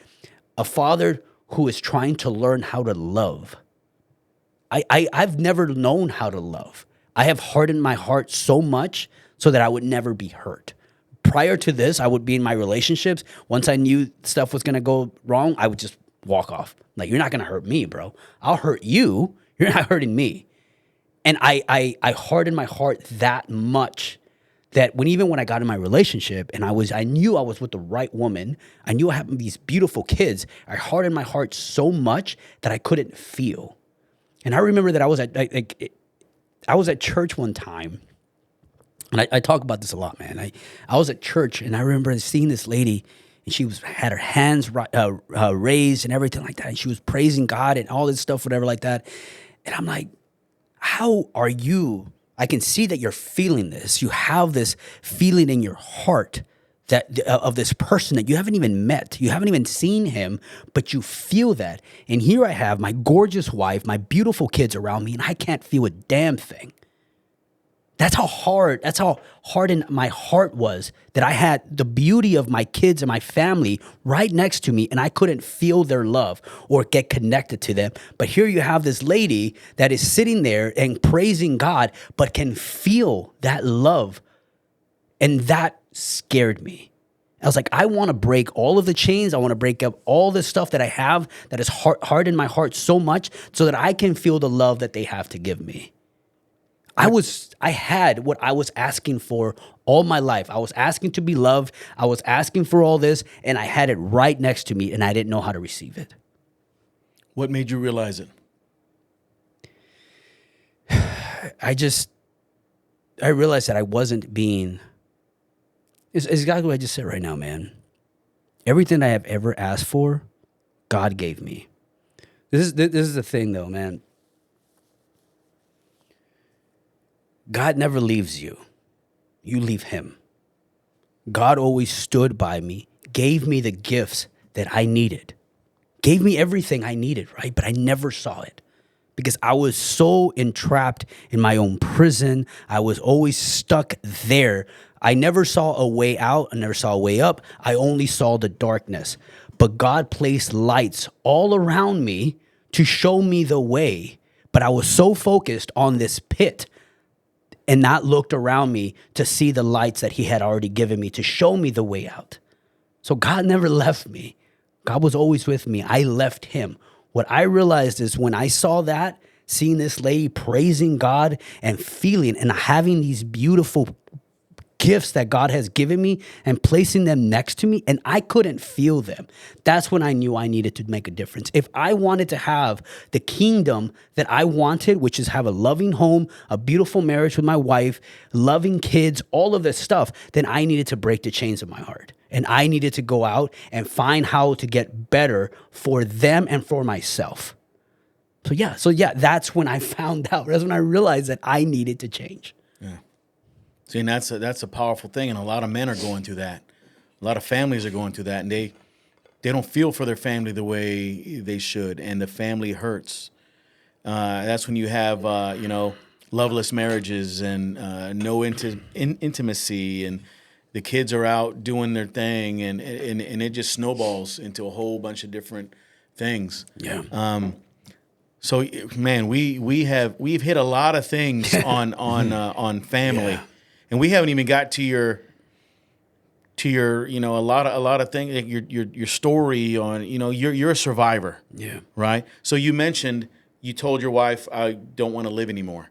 a father who is trying to learn how to love. I've never known how to love. I have hardened my heart so much so that I would never be hurt. Prior to this, I would be in my relationships. Once I knew stuff was going to go wrong, I would just walk off. Like, you're not going to hurt me, bro. I'll hurt you. You're not hurting me. And I hardened my heart that much that even when I got in my relationship and I knew I was with the right woman, I knew I had these beautiful kids, I hardened my heart so much that I couldn't feel. And I remember that I was at church one time, and I talk about this a lot, man. I was at church, and I remember seeing this lady, and she had her hands raised and everything like that, and she was praising God and all this stuff, whatever like that. And I'm like, how are you? I can see that you're feeling this. You have this feeling in your heart that of this person that you haven't even met. You haven't even seen him, but you feel that. And here I have my gorgeous wife, my beautiful kids around me, and I can't feel a damn thing. That's how hardened my heart was, that I had the beauty of my kids and my family right next to me, and I couldn't feel their love or get connected to them. But here you have this lady that is sitting there and praising God, but can feel that love. And that scared me. I was like, I want to break all of the chains. I want to break up all this stuff that I have that is hardened my heart so much so that I can feel the love that they have to give me. I had what I was asking for all my life. I was asking to be loved. I was asking for all this, and I had it right next to me, and I didn't know how to receive it. What made you realize it? I realized that I wasn't being... It's exactly what I just said right now, man. Everything I have ever asked for, God gave me. This is the thing, though, man. God never leaves you. You leave him. God always stood by me, gave me the gifts that I needed, gave me everything I needed, right? But I never saw it because I was so entrapped in my own prison. I was always stuck there. I never saw a way out. I never saw a way up. I only saw the darkness. But God placed lights all around me to show me the way. But I was so focused on this pit and not looked around me to see the lights that he had already given me to show me the way out. So God never left me. God was always with me. I left him. What I realized is when I saw that, seeing this lady praising God and feeling and having these beautiful gifts that God has given me and placing them next to me, and I couldn't feel them. That's when I knew I needed to make a difference. If I wanted to have the kingdom that I wanted, which is have a loving home, a beautiful marriage with my wife, loving kids, all of this stuff, then I needed to break the chains of my heart. And I needed to go out and find how to get better for them and for myself. So yeah, that's when I found out. That's when I realized that I needed to change. Yeah. See, and that's a powerful thing, and a lot of men are going through that. A lot of families are going through that, and they don't feel for their family the way they should, and the family hurts. That's when you have loveless marriages and no intimacy, and the kids are out doing their thing, and it just snowballs into a whole bunch of different things. Yeah. So, man, we've hit a lot of things on family, Yeah. and we haven't even got to your a lot of things, like your story on, you're a survivor. Yeah. Right. So you mentioned you told your wife, I don't want to live anymore.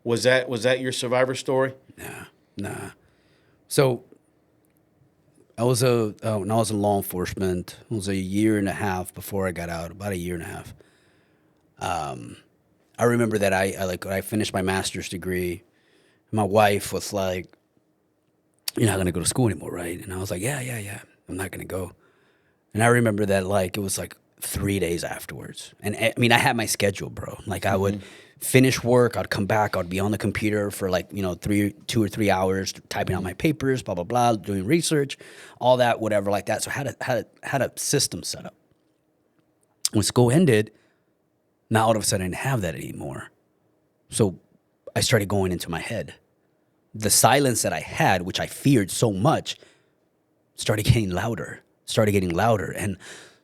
Was that your survivor story? Nah. So I was when I was in law enforcement, it was a year and a half before I got out, about a year and a half. I remember that I finished my master's degree. My wife was like, "You're not going to go to school anymore, right?" And I was like, yeah, I'm not going to go. And I remember that it was 3 days afterwards. And I mean, I had my schedule, bro. I would finish work, I'd come back, I'd be on the computer for 2 or 3 hours typing out my papers, blah, blah, blah, doing research, all that, whatever like that. So I had a system set up. When school ended, now all of a sudden I didn't have that anymore. So I started going into my head. The silence that I had, which I feared so much, started getting louder. And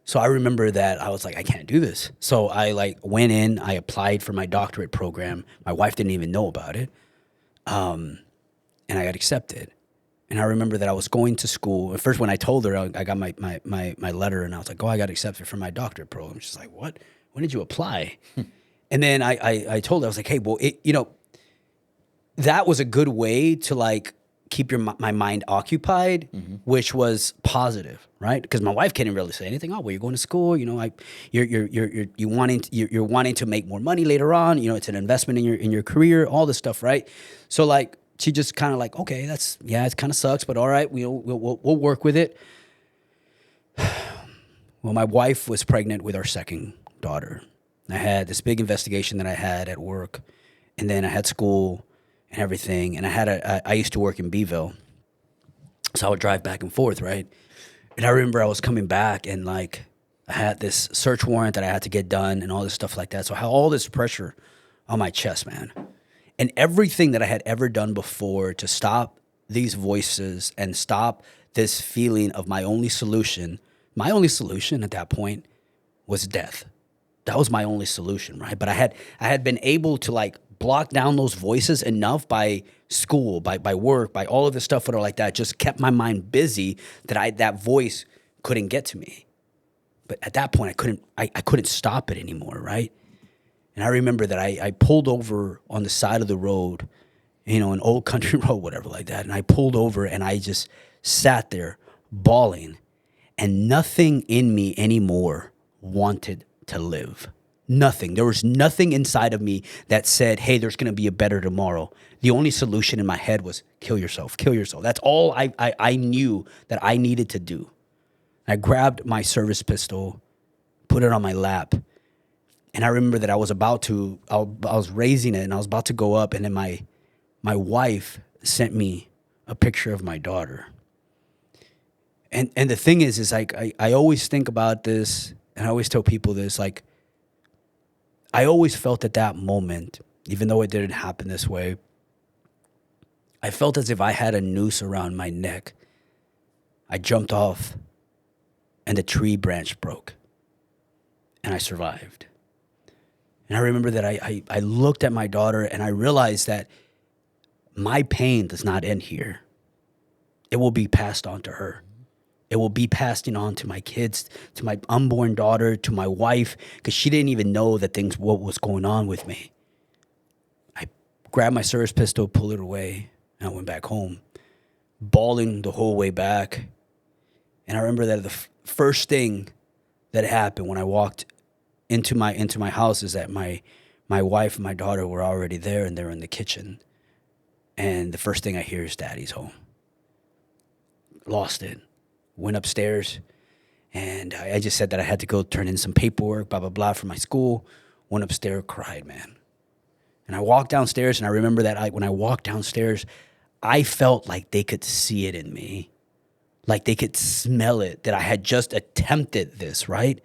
so I remember that I was like, I can't do this. So I went in, I applied for my doctorate program. My wife didn't even know about it. And I got accepted. And I remember that I was going to school. At first, when I told her, I got my letter, and I was like, I got accepted for my doctorate program. She's like, what? When did you apply? And then I told her, I was like, hey, well, that was a good way to keep my mind occupied, which was positive, right? Because my wife couldn't really say anything. Oh, well, you're going to school, you're wanting to make more money later on. It's an investment in your career, all this stuff, right? So she just kind of okay, it kind of sucks, but all right, we'll work with it. Well, my wife was pregnant with our second daughter. I had this big investigation that I had at work, and then I had school and everything, and I used to work in Beeville, so I would drive back and forth, right? And I remember I was coming back, and I had this search warrant that I had to get done and all this stuff like that. So I had all this pressure on my chest, man. And everything that I had ever done before to stop these voices and stop this feeling of my only solution at that point was death. That was my only solution, right? But I had been able to block down those voices enough by school, by work, by all of this stuff like that. Just kept my mind busy that voice couldn't get to me. But at that point, I couldn't stop it anymore, right? And I remember that I pulled over on the side of the road, an old country road, whatever like that. And I pulled over and I just sat there bawling, and nothing in me anymore wanted to live. Nothing. There was nothing inside of me that said, hey, there's going to be a better tomorrow. The only solution in my head was kill yourself. That's all I knew that I needed to do. I grabbed my service pistol, put it on my lap, and I remember that I was raising it, and I was about to go up, and then my wife sent me a picture of my daughter. And the thing is I always think about this, and I always tell people this, I always felt at that moment, even though it didn't happen this way, I felt as if I had a noose around my neck. I jumped off, and the tree branch broke, and I survived. And I remember that I looked at my daughter, and I realized that my pain does not end here. It will be passed on to her. It will be passing on to my kids, to my unborn daughter, to my wife, because she didn't even know what was going on with me. I grabbed my service pistol, pulled it away, and I went back home. bawling the whole way back. And I remember that the first thing that happened when I walked into my house is that my wife and my daughter were already there, and they're in the kitchen. And the first thing I hear is Daddy's home. Lost it. Went upstairs, and I just said that I had to go turn in some paperwork, blah, blah, blah, for my school. Went upstairs, cried, man. And I walked downstairs, and I remember that when I walked downstairs, I felt like they could see it in me. Like they could smell it, that I had just attempted this, right?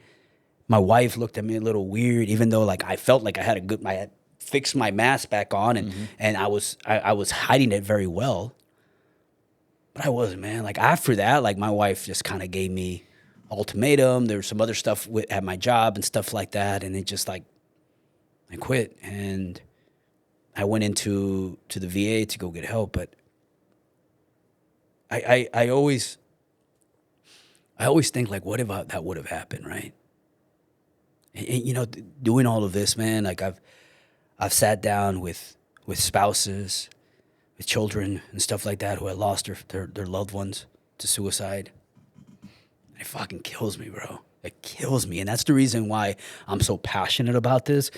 My wife looked at me a little weird, even though like I felt like I had fixed my mask back on, and I was hiding it very well. But I wasn't, man. Like after that, like my wife just kind of gave me ultimatum. There was some other stuff at my job and stuff like that, and it just like I quit, and I went to the VA to go get help. But I always think like, what if that would have happened, right? And, you know, doing all of this, man. Like I've sat down with spouses, with children and stuff like that who had lost their loved ones to suicide. It fucking kills me, bro. It kills me. And that's the reason why I'm so passionate about this.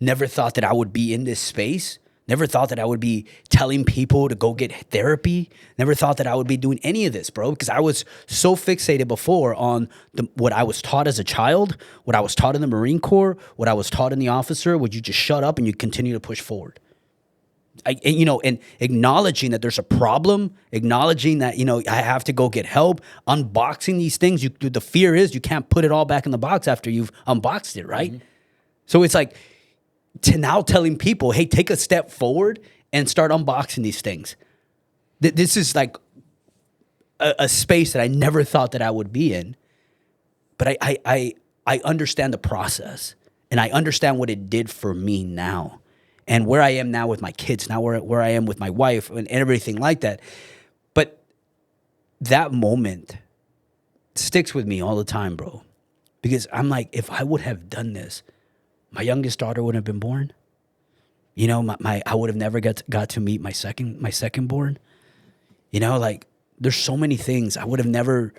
Never thought that I would be in this space. Never thought that I would be telling people to go get therapy. Never thought that I would be doing any of this, bro, because I was so fixated before on what I was taught as a child, what I was taught in the Marine Corps, what I was taught in the officer. Would you just shut up and you continue to push forward? And acknowledging that there's a problem, acknowledging that, I have to go get help, unboxing these things. The fear is you can't put it all back in the box after you've unboxed it, right? Mm-hmm. So it's like to now telling people, hey, take a step forward and start unboxing these things. This is like a space that I never thought that I would be in. But I understand the process, and I understand what it did for me now. And where I am now with my kids, now where I am with my wife and everything like that. But that moment sticks with me all the time, bro. Because I'm like, if I would have done this, my youngest daughter wouldn't have been born. I would have never got to meet my second born. Like there's so many things. I would have never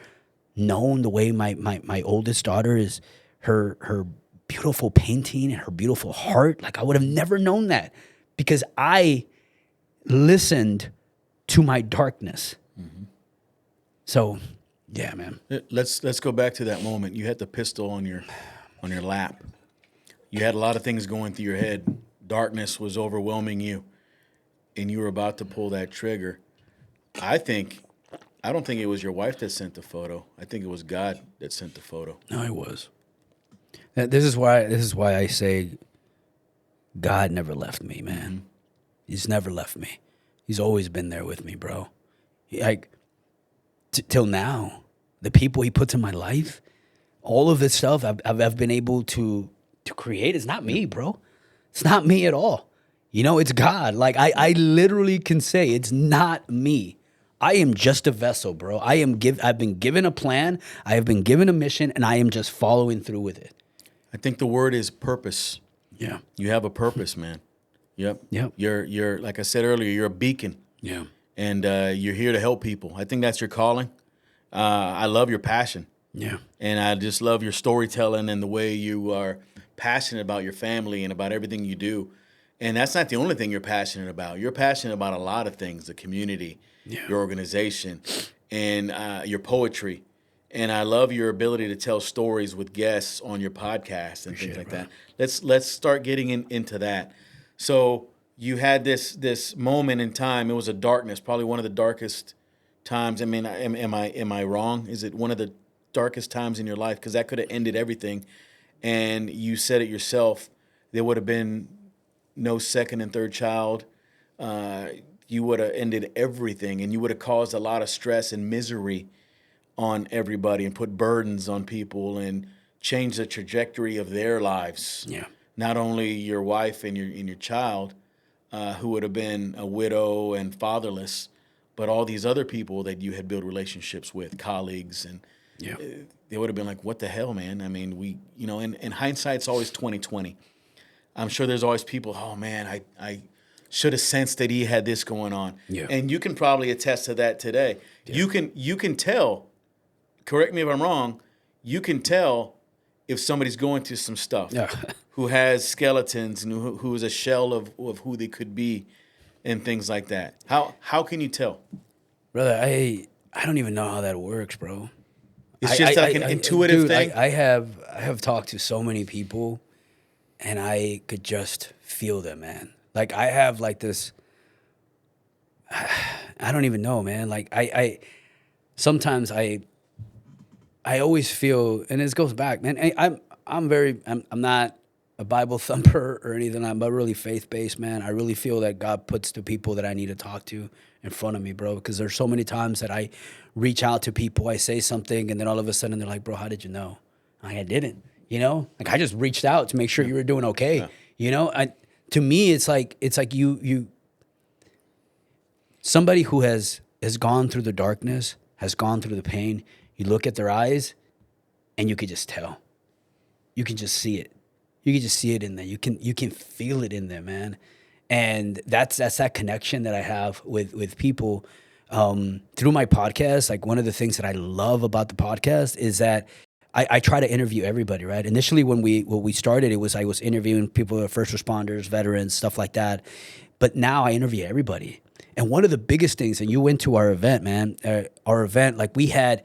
known the way my oldest daughter is, her beautiful painting and her beautiful heart. Like I would have never known that because I listened to my darkness. Mm-hmm. So, yeah, man. Let's go back to that moment. You had the pistol on your lap. You had a lot of things going through your head. Darkness was overwhelming you, and you were about to pull that trigger. I don't think it was your wife that sent the photo. I think it was God that sent the photo. No, it was. This is why I say God never left me, man. Mm-hmm. He's never left me. He's always been there with me, bro. Till now, the people he puts in my life, all of this stuff I've been able to create is not me, bro. It's not me at all. It's God. Like I literally can say it's not me. I am just a vessel, bro. I've been given a plan. I have been given a mission, and I am just following through with it. I think the word is purpose. Yeah. You have a purpose, man. Yep. Yep. You're like I said earlier, you're a beacon. Yeah. And you're here to help people. I think that's your calling. I love your passion. Yeah. And I just love your storytelling and the way you are passionate about your family and about everything you do. And that's not the only thing you're passionate about. You're passionate about a lot of things, the community, your organization, and your poetry. And I love your ability to tell stories with guests on your podcast and things like that. Let's start getting into that. So you had this moment in time. It was a darkness, probably one of the darkest times. I mean, am I wrong? Is it one of the darkest times in your life? Because that could have ended everything. And you said it yourself. There would have been no second and third child. You would have ended everything, and you would have caused a lot of stress and misery on everybody and put burdens on people and change the trajectory of their lives. Yeah. Not only your wife and your child, who would have been a widow and fatherless, but all these other people that you had built relationships with, colleagues, and they would have been like, what the hell, man? I mean, in hindsight, it's always 20/20. I'm sure there's always people, oh man, I should have sensed that he had this going on. Yeah. And you can probably attest to that today. Yeah. You can tell, correct me if I'm wrong, you can tell if somebody's going through some stuff, Yeah. who has skeletons and who is a shell of who they could be and things like that. How can you tell? Brother, I don't even know how that works, bro. It's just like an intuitive thing. I have talked to so many people, and I could just feel them, man. Like I have like this. I don't even know, man. Like I sometimes I always feel, and this goes back, man. I'm not a Bible thumper or anything. I'm really faith based, man. I really feel that God puts the people that I need to talk to in front of me, bro. Because there's so many times that I reach out to people, I say something, and then all of a sudden they're like, "Bro, how did you know?" I didn't, like I just reached out to make sure you were doing okay. Yeah. To me, it's like you somebody who has gone through the darkness, has gone through the pain. You look at their eyes, and you could just tell. You can just see it. You can just see it in there. You can feel it in there, man. And that's that connection that I have with people through my podcast. Like one of the things that I love about the podcast is that I try to interview everybody, right? Initially, when we started, I was interviewing people, first responders, veterans, stuff like that. But now I interview everybody. And one of the biggest things, and you went to our event, man, like we had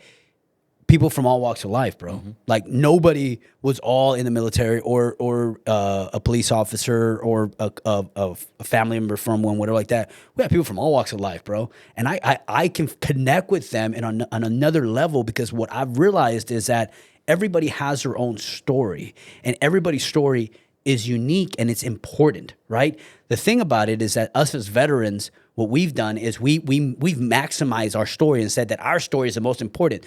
people from all walks of life, bro. Mm-hmm. Like nobody was all in the military or a police officer or a family member from one, whatever like that. We have people from all walks of life, bro. And I can connect with them and on another level, because what I've realized is that everybody has their own story, and everybody's story is unique and it's important, right? The thing about it is that us as veterans, what we've done is we've maximized our story and said that our story is the most important.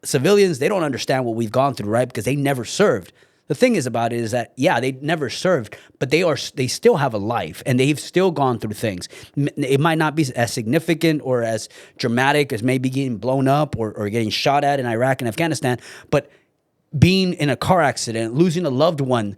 Civilians, they don't understand what we've gone through, right? Because they never served. The thing is about it is that, yeah, they never served, but they still have a life, and they've still gone through things. It might not be as significant or as dramatic as maybe getting blown up or getting shot at in Iraq and Afghanistan, but being in a car accident, losing a loved one,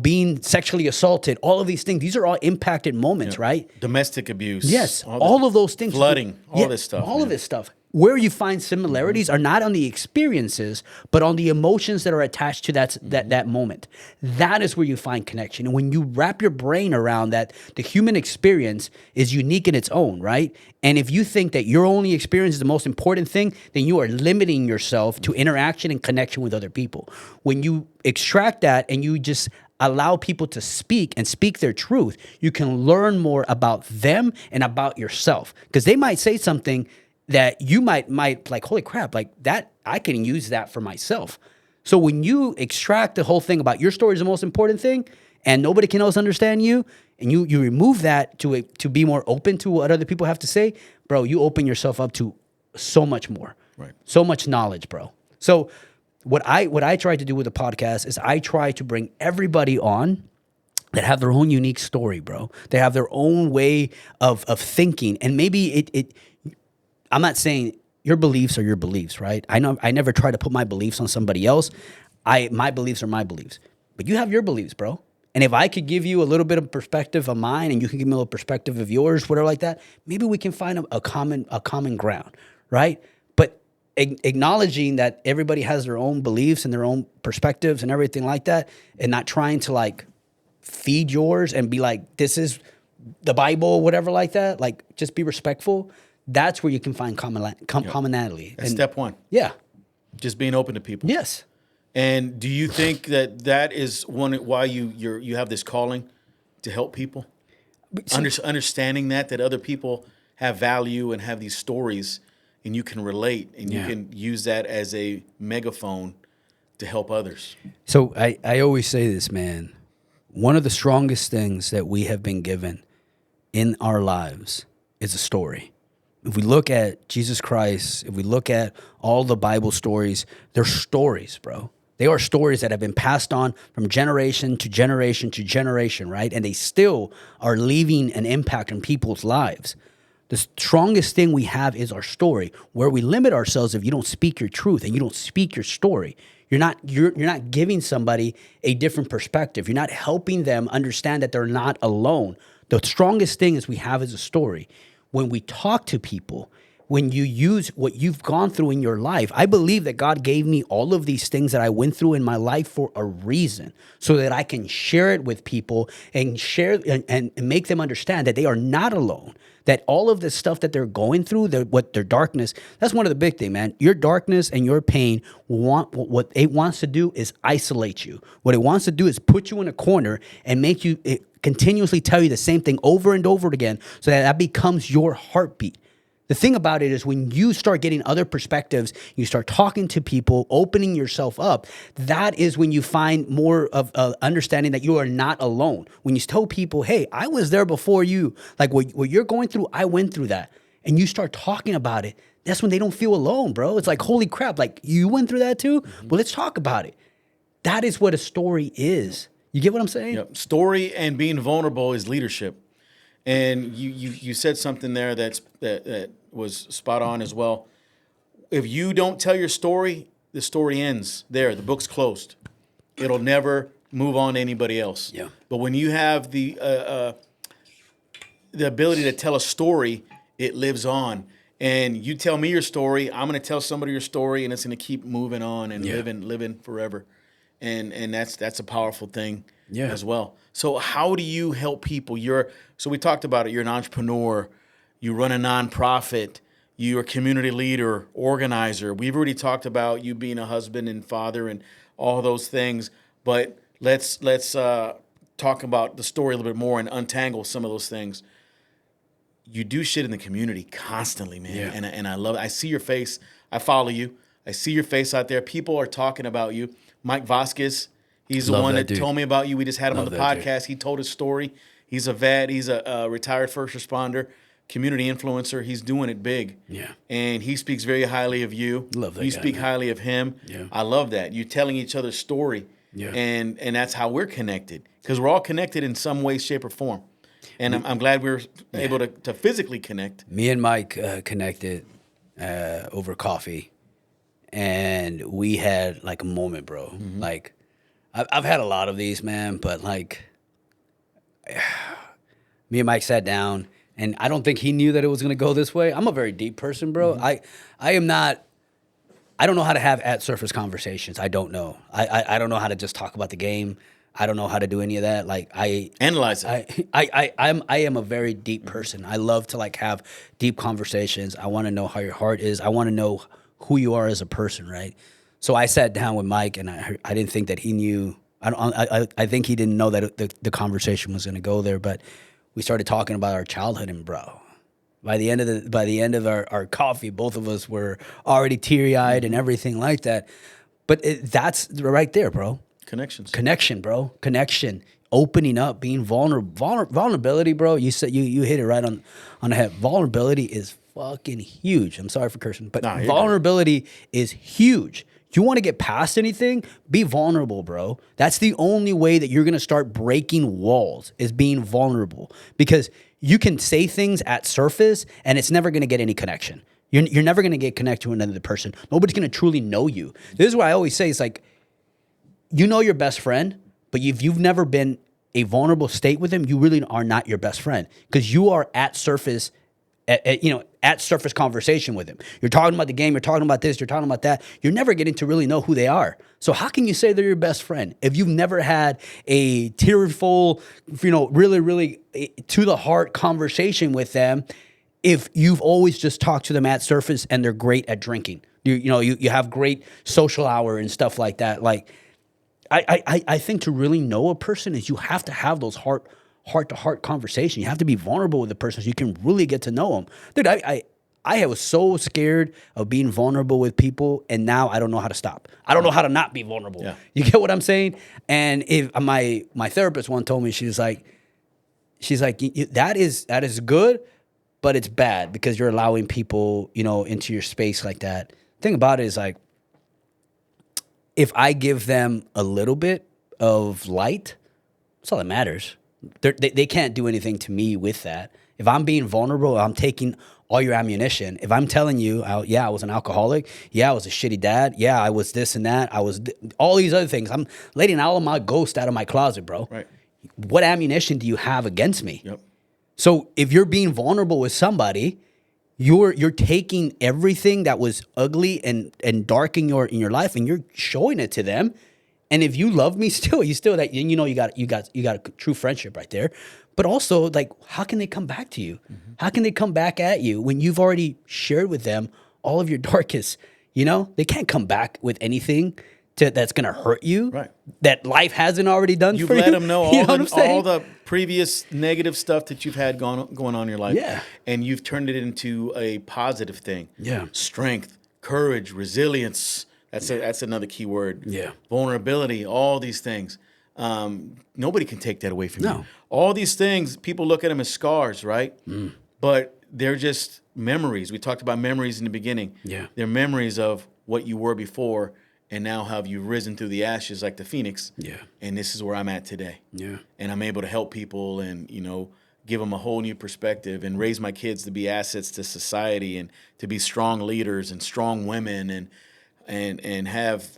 being sexually assaulted, all of these things, these are all impacted moments, right? Domestic abuse. Yes, all of those things. Flooding, all this stuff. All of this stuff. Where you find similarities are not on the experiences, but on the emotions that are attached to that moment. That is where you find connection. And when you wrap your brain around that, the human experience is unique in its own, right? And if you think that your only experience is the most important thing, then you are limiting yourself to interaction and connection with other people. When you extract that and you just allow people to speak and speak their truth, you can learn more about them and about yourself. Because they might say something that you might like, holy crap, like that, I can use that for myself. So when you extract the whole thing about your story is the most important thing, and nobody can else understand you, and you remove that to be more open to what other people have to say, bro, you open yourself up to so much more, right? So much knowledge, bro. So what I try to do with the podcast is I try to bring everybody on that have their own unique story, bro. They have their own way of thinking, and maybe I'm not saying your beliefs are your beliefs, right? I know I never try to put my beliefs on somebody else. My beliefs are my beliefs, but you have your beliefs, bro. And if I could give you a little bit of perspective of mine, and you can give me a little perspective of yours, whatever like that, maybe we can find a common ground, right? But acknowledging that everybody has their own beliefs and their own perspectives and everything like that, and not trying to like feed yours and be like, this is the Bible, whatever like that. Like, just be respectful. That's where you can find commonality. That's step one. Yeah. Just being open to people. Yes. And do you think that is why you have this calling to help people? Understanding that other people have value and have these stories, and you can relate, and you can use that as a megaphone to help others. So I always say this, man. One of the strongest things that we have been given in our lives is a story. If we look at Jesus Christ, if we look at all the Bible stories, they're stories, bro. They are stories that have been passed on from generation to generation to generation, right? And they still are leaving an impact on people's lives. The strongest thing we have is our story, where we limit ourselves if you don't speak your truth and you don't speak your story. You're not giving somebody a different perspective. You're not helping them understand that they're not alone. The strongest thing is we have is a story. When we talk to people, when you use what you've gone through in your life, I believe that God gave me all of these things that I went through in my life for a reason, so that I can share it with people and share and make them understand that they are not alone. That all of the stuff that they're going through, their darkness, that's one of the big things, man. Your darkness and your pain, what it wants to do is isolate you. What it wants to do is put you in a corner and make you continuously tell you the same thing over and over again, so that becomes your heartbeat. The thing about it is when you start getting other perspectives, you start talking to people, opening yourself up, that is when you find more of understanding that you are not alone. When you tell people, hey, I was there before you, like what you're going through, I went through that. And you start talking about it, that's when they don't feel alone, bro. It's like, holy crap, like you went through that too? Mm-hmm. Well, let's talk about it. That is what a story is. You get what I'm saying? Yep. Story and being vulnerable is leadership. And you said something there that was spot on as well. If you don't tell your story, the story ends there. The book's closed. It'll never move on to anybody else. Yeah. But when you have the ability to tell a story, it lives on. And you tell me your story, I'm going to tell somebody your story, and it's going to keep moving on and living forever. And that's a powerful thing as well. So how do you help people? So we talked about it. You're an entrepreneur. You run a nonprofit. You're a community leader, organizer. We've already talked about you being a husband and father and all those things. But let's talk about the story a little bit more and untangle some of those things. You do shit in the community constantly, man. Yeah. And I love it. I see your face. I follow you. I see your face out there. People are talking about you. Mike Vasquez, he's the one that told me about you. We just had him on the podcast. Dude. He told his story. He's a vet. He's a retired first responder, community influencer. He's doing it big. Yeah. And he speaks very highly of you. Love that. You speak highly of him. Yeah. I love that. You're telling each other's story. Yeah. And that's how we're connected, because we're all connected in some way, shape, or form. And I'm glad we're able to physically connect. Me and Mike connected over coffee. And we had like a moment, bro. Mm-hmm. Like, I've had a lot of these, man, but like, me and Mike sat down, and I don't think he knew that it was going to go this way. I'm a very deep person, bro. Mm-hmm. I don't know how to have at surface conversations. I don't know. I don't know how to just talk about the game. I don't know how to do any of that. Like, analyze it. I am a very deep person. I love to like have deep conversations. I want to know how your heart is. I want to know who you are as a person, right? So I sat down with Mike, and I didn't think that he knew. I think he didn't know that the conversation was going to go there. But we started talking about our childhood, and bro, by the end of our coffee, both of us were already teary-eyed and everything like that. But that's right there, bro. Connection, bro. Connection. Opening up, being vulnerable. Vulnerability, bro. You said you hit it right on the head. Vulnerability is fucking huge. I'm sorry for cursing, but vulnerability is huge. You want to get past anything? Be vulnerable, bro. That's the only way that you're going to start breaking walls, is being vulnerable. Because you can say things at surface and it's never going to get any connection. You're never going to get connected to another person. Nobody's going to truly know you. This is what I always say. It's like, you know your best friend, but if you've never been a vulnerable state with him, you really are not your best friend, because you are at surface at surface conversation with him. You're talking about the game, you're talking about this, you're talking about that. You're never getting to really know who they are. So how can you say they're your best friend if you've never had a tearful, really, really to the heart conversation with them, if you've always just talked to them at surface and they're great at drinking? You have great social hour and stuff like that. Like, I think to really know a person is you have to have those heart-to-heart conversation. You have to be vulnerable with the person so you can really get to know them. Dude, I was so scared of being vulnerable with people, and now I don't know how to stop. I don't know how to not be vulnerable. Yeah. You get what I'm saying? And if my therapist one told me, she's like, that is good, but it's bad because you're allowing people, into your space like that. The thing about it is, like, if I give them a little bit of light, that's all that matters. They can't do anything to me with that. If I'm being vulnerable, I'm taking all your ammunition. If I'm telling you, I was an alcoholic. Yeah, I was a shitty dad. Yeah, I was this and that. I was all these other things. I'm letting all of my ghost out of my closet, bro. Right. What ammunition do you have against me? Yep. So if you're being vulnerable with somebody, you're taking everything that was ugly and dark in your life, and you're showing it to them. And if you love me still, that you got a true friendship right there. But also, like, how can they come back to you? How can they come back at you when you've already shared with them all of your darkest? They can't come back with anything that's going to hurt you. Right. That life hasn't already done You've for you. let them know You know what I'm saying? all the previous negative stuff that you've had going on in your life. Yeah. And you've turned it into a positive thing. Yeah. Strength, courage, resilience. That's another key word. Yeah. Vulnerability, all these things. Nobody can take that away from No. you. All these things, people look at them as scars, right? But they're just memories. We talked about memories in the beginning. Yeah. They're memories of what you were before, and now have you risen through the ashes like the phoenix. Yeah. And this is where I'm at today. Yeah. And I'm able to help people and, give them a whole new perspective and raise my kids to be assets to society and to be strong leaders and strong women and have,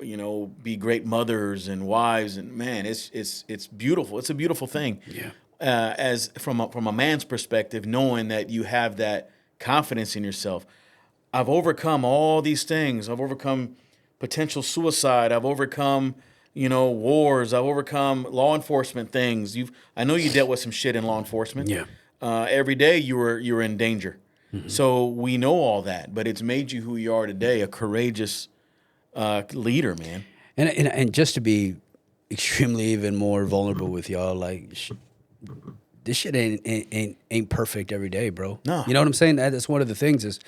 be great mothers and wives. And man, it's beautiful. It's a beautiful thing. Yeah. As from a man's perspective, knowing that you have that confidence in yourself. I've overcome all these things. I've overcome potential suicide. I've overcome, wars. I've overcome law enforcement things. I know you dealt with some shit in law enforcement. Yeah. Every day you were in danger. So we know all that, but it's made you who you are today, a courageous leader, man. And just to be extremely even more vulnerable with y'all, like this shit ain't perfect every day, bro. No. You know what I'm saying? That's one of the things is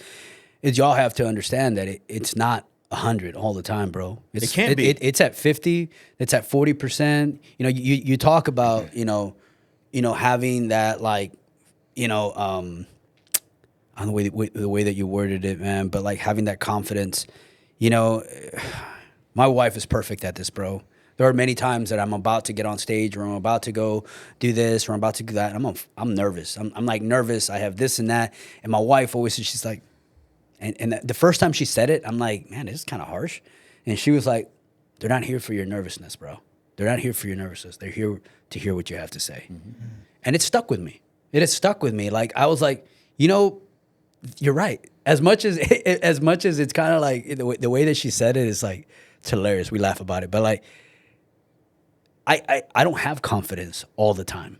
y'all have to understand that it's not 100 all the time, bro. It can't be. It's at 50. It's at 40%. You talk about having that, like, I don't know the way that you worded it, man, but like having that confidence. My wife is perfect at this, bro. There are many times that I'm about to get on stage, or I'm about to go do this, or I'm about to do that. I'm nervous. I'm like nervous. I have this and that, and my wife always says, she's like, and the first time she said it, I'm like, man, this is kind of harsh. And she was like, they're not here for your nervousness, bro. They're not here for your nervousness. They're here to hear what you have to say. And it stuck with me. It has stuck with me. Like, I was like, you're right. As much as it's kind of like the way that she said it is like, it's hilarious. We laugh about it, but like, I don't have confidence all the time.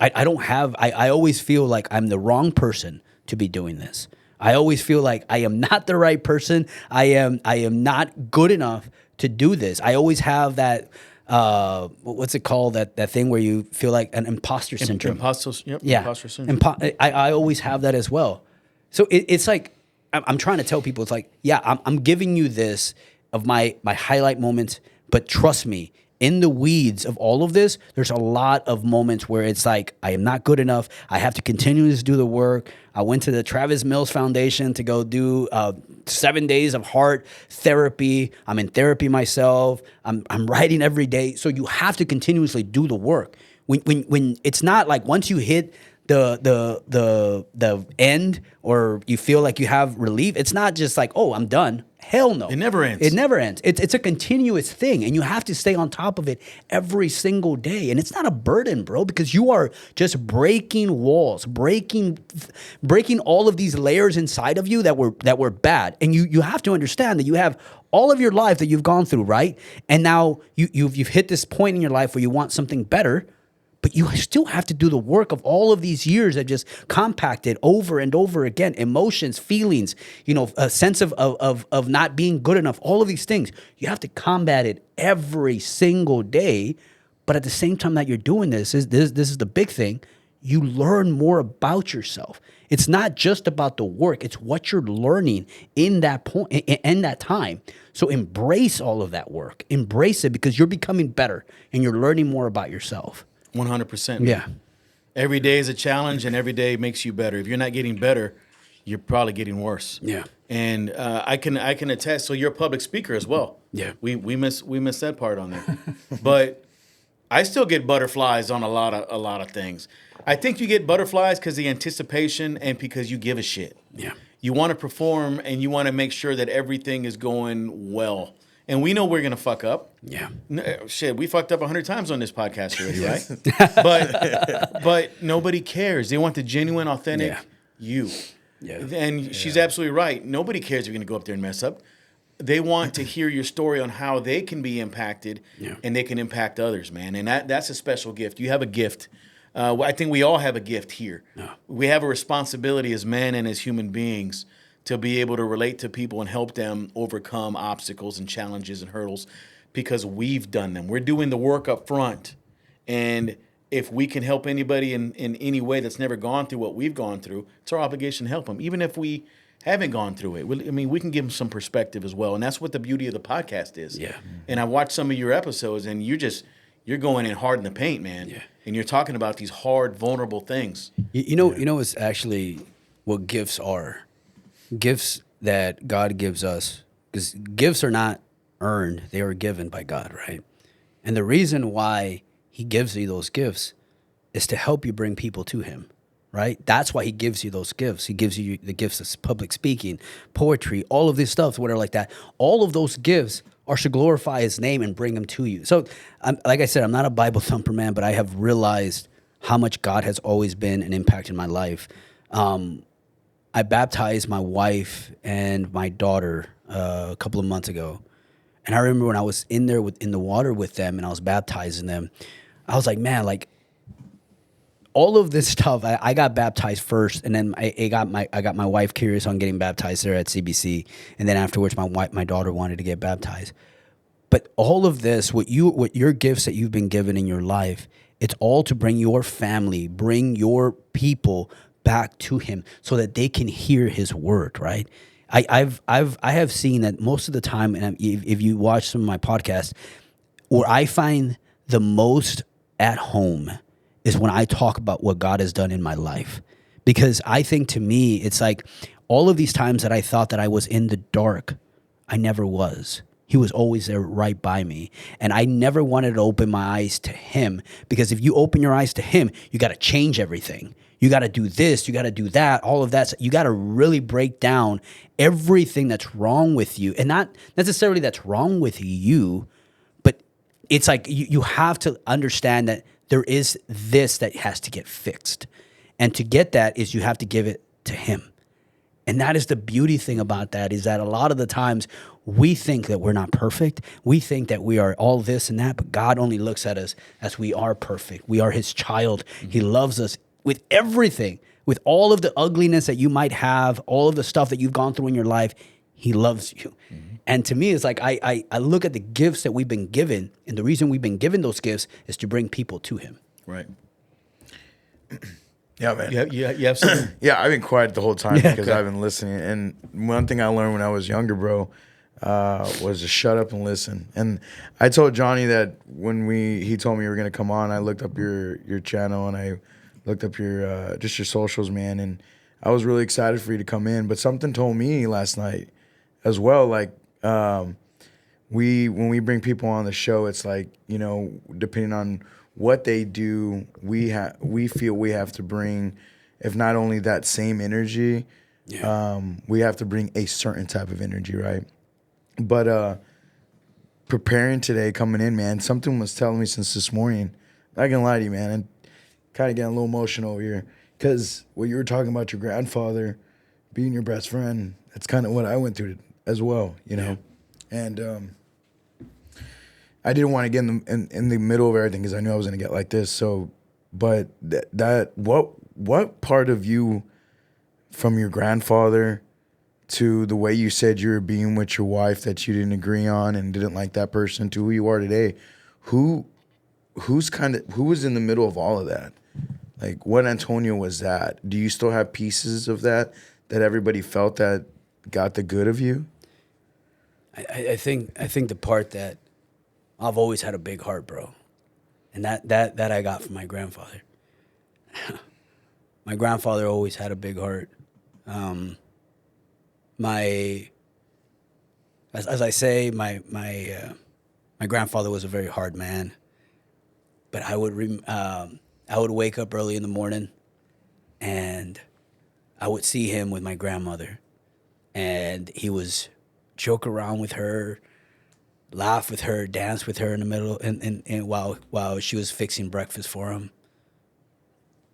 I always feel like I'm the wrong person to be doing this. I always feel like I am not the right person. I am not good enough to do this. I always have that, what's it called? That thing where you feel like an imposter syndrome. Imposter syndrome. I always have that as well. So it's like, I'm trying to tell people, it's like, yeah, I'm giving you this of my highlight moments, but trust me, in the weeds of all of this, there's a lot of moments where it's like, I am not good enough. I have to continue to do the work. I went to the Travis Mills Foundation to go do 7 days of heart therapy. I'm in therapy myself. I'm writing every day. So you have to continuously do the work. When it's not like once you hit the end, or you feel like you have relief, it's not just like, oh, I'm done. Hell no. It never ends. It never ends. It's a continuous thing, and you have to stay on top of it every single day. And it's not a burden, bro, because you are just breaking walls, breaking all of these layers inside of you that were bad. And you have to understand that you have all of your life that you've gone through, right? And now you've hit this point in your life where you want something better. But you still have to do the work of all of these years that just compacted over and over again, emotions, feelings, a sense of not being good enough, all of these things. You have to combat it every single day. But at the same time that you're doing this is the big thing. You learn more about yourself. It's not just about the work. It's what you're learning in that point, in that time. So embrace all of that work. Embrace it, because you're becoming better and you're learning more about yourself. 100%. Yeah. Every day is a challenge, and every day makes you better. If you're not getting better, you're probably getting worse. Yeah. And I can attest. So you're a public speaker as well. Yeah. We miss that part on there, but I still get butterflies on a lot of things. I think you get butterflies because the anticipation and because you give a shit. Yeah. You want to perform and you want to make sure that everything is going well. And we know we're going to fuck up. Yeah. Shit, we fucked up 100 times on this podcast already, right? But nobody cares. They want the genuine, authentic you. Yeah. And she's absolutely right. Nobody cares if you're going to go up there and mess up. They want to hear your story on how they can be impacted and they can impact others, man. And that's a special gift. You have a gift. I think we all have a gift here. Yeah. We have a responsibility as men and as human beings to be able to relate to people and help them overcome obstacles and challenges and hurdles because we've done them. We're doing the work up front. And if we can help anybody in any way that's never gone through what we've gone through, it's our obligation to help them. Even if we haven't gone through it. I mean, we can give them some perspective as well. And that's what the beauty of the podcast is. Yeah. And I watched some of your episodes and you're going in hard in the paint, man. Yeah. And you're talking about these hard, vulnerable things. You know, it's actually what gifts are. Gifts that God gives us. Because gifts are not earned. They are given by God, right? And the reason why he gives you those gifts is to help you bring people to him. Right? That's why he gives you those gifts. He gives you the gifts of public speaking, poetry, all of this stuff, whatever like that. All of those gifts are to glorify his name and bring him to you. So, like I said, I'm not a Bible thumper, man, but I have realized how much God has always been an impact in my life. I baptized my wife and my daughter a couple of months ago. And I remember when I was in there in the water with them and I was baptizing them, I was like, man, like, all of this stuff, I got baptized first, and then I got my wife curious on getting baptized there at CBC, and then afterwards, my daughter wanted to get baptized. But all of this, what your gifts that you've been given in your life, it's all to bring your family, bring your people back to him, so that they can hear his word. Right? I have seen that most of the time, and if you watch some of my podcasts, where I find the most at home is when I talk about what God has done in my life. Because I think, to me, it's like all of these times that I thought that I was in the dark, I never was. He was always there right by me. And I never wanted to open my eyes to him, because if you open your eyes to him, you got to change everything. You got to do this, you got to do that, all of that. You got to really break down everything that's wrong with you. And not necessarily that's wrong with you, but it's like you have to understand that there is this that has to get fixed. And to get that is you have to give it to him. And that is the beauty thing about that, is that a lot of the times we think that we're not perfect. We think that we are all this and that, but God only looks at us as we are perfect. We are his child. Mm-hmm. He loves us with everything, with all of the ugliness that you might have, all of the stuff that you've gone through in your life. He loves you. Mm-hmm. And to me, it's like I look at the gifts that we've been given, and the reason we've been given those gifts is to bring people to him. Right. Yeah, man. You have something? Yeah, I've been quiet the whole time because I've been listening. And one thing I learned when I was younger, bro, was to shut up and listen. And I told Johnny that when he told me you were going to come on, I looked up your channel and I looked up your just your socials, man. And I was really excited for you to come in. But something told me last night as well, like, when we bring people on the show, it's like, you know, depending on what they do, we feel we have to bring, if not only that same energy, we have to bring a certain type of energy, right? But preparing today, coming in, man, something was telling me since this morning. I'm not gonna lie to you, man, I'm kind of getting a little emotional over here, because what you were talking about your grandfather being your best friend, that's kind of what I went through as well, you know. And I didn't want to get in the middle of everything because I knew I was going to get like this. So, but what part of you, from your grandfather to the way you said you were being with your wife that you didn't agree on and didn't like that person, to who you are today, who was in the middle of all of that? Like, what Antonio was that? Do you still have pieces of that everybody felt that got the good of you? I think the part that I've always had a big heart, bro, and that I got from my grandfather. My grandfather always had a big heart. As I say, my grandfather was a very hard man, but I would wake up early in the morning, and I would see him with my grandmother, and he was joke around with her, laugh with her, dance with her in the middle, and while she was fixing breakfast for him.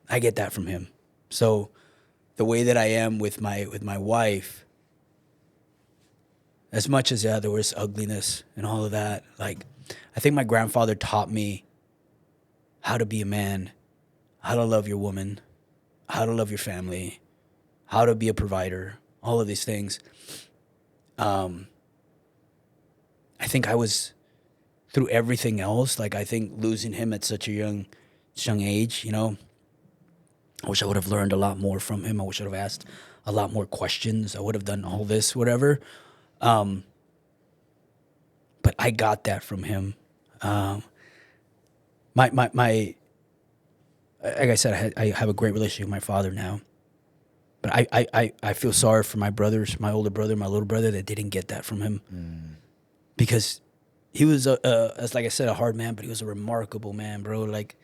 I get that from him. So the way that I am with my wife, as much as there was ugliness and all of that, like I think my grandfather taught me how to be a man, how to love your woman, how to love your family, how to be a provider, all of these things. I think I was through everything else. Like I think losing him at such a young age, you know, I wish I would have learned a lot more from him. I wish I would have asked a lot more questions. I would have done all this, whatever. But I got that from him. Like I said, I have a great relationship with my father now. But I feel sorry for my brothers, my older brother, my little brother, that didn't get that from him. Because he was, as like I said, a hard man, but he was a remarkable man, bro. Like,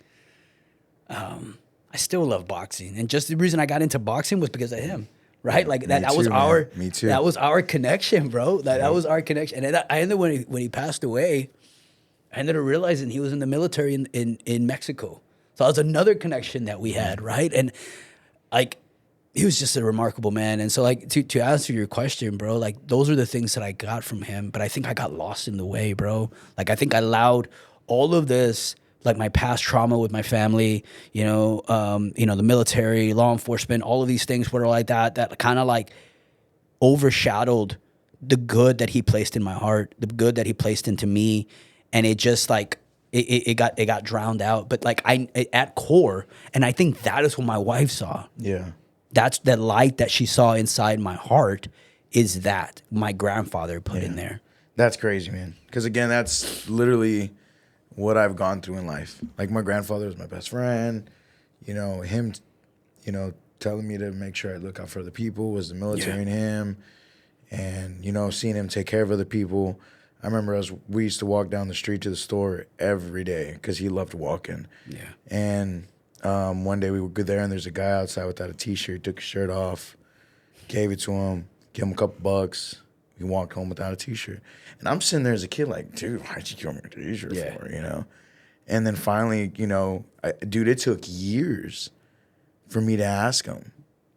I still love boxing. And just the reason I got into boxing was because of him, right? Like that was our, me too. That was our connection, bro. That was our connection. And I ended when he passed away, I ended up realizing he was in the military in Mexico. So that was another connection that we had, right? And like, he was just a remarkable man. And so like to answer your question, bro, like those are the things that I got from him, but I think I got lost in the way, bro. Like I think I allowed all of this, like my past trauma with my family, the military, law enforcement, all of these things were like that kind of like overshadowed the good that he placed in my heart, the good that he placed into me. And it just like, it got drowned out. But like at core, and I think that is what my wife saw. Yeah. That's that light that she saw inside my heart is that my grandfather put in there. That's crazy, man. Because again, that's literally what I've gone through in life. Like my grandfather was my best friend. Him, telling me to make sure I look out for other people was the military in him. And, seeing him take care of other people. I remember we used to walk down the street to the store every day because he loved walking. Yeah. And one day we were good there, and there's a guy outside without a T-shirt. He took his shirt off, gave it to him, gave him a couple bucks. He walked home without a T-shirt. And I'm sitting there as a kid like, dude, why'd you give me a T-shirt for, And then finally, dude, it took years for me to ask him,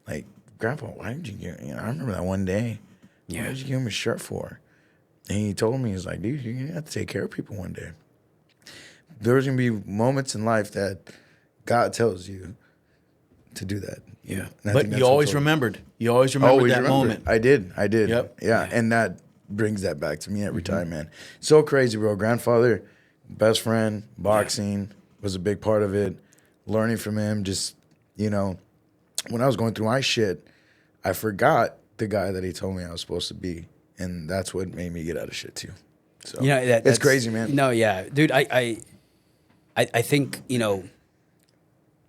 like, Grandpa, why did you give me, I remember that one day. Yeah. Why did you give him a shirt for? And he told me, he's like, dude, you're going to have to take care of people one day. There's going to be moments in life that God tells you to do that. Yeah. But you always remembered. You always remembered that moment. I did. Yep. Yeah. And that brings that back to me every time, man. So crazy, bro. Grandfather, best friend, boxing was a big part of it. Learning from him, just, when I was going through my shit, I forgot the guy that he told me I was supposed to be. And that's what made me get out of shit too. So it's crazy, man. No, yeah. Dude, I think,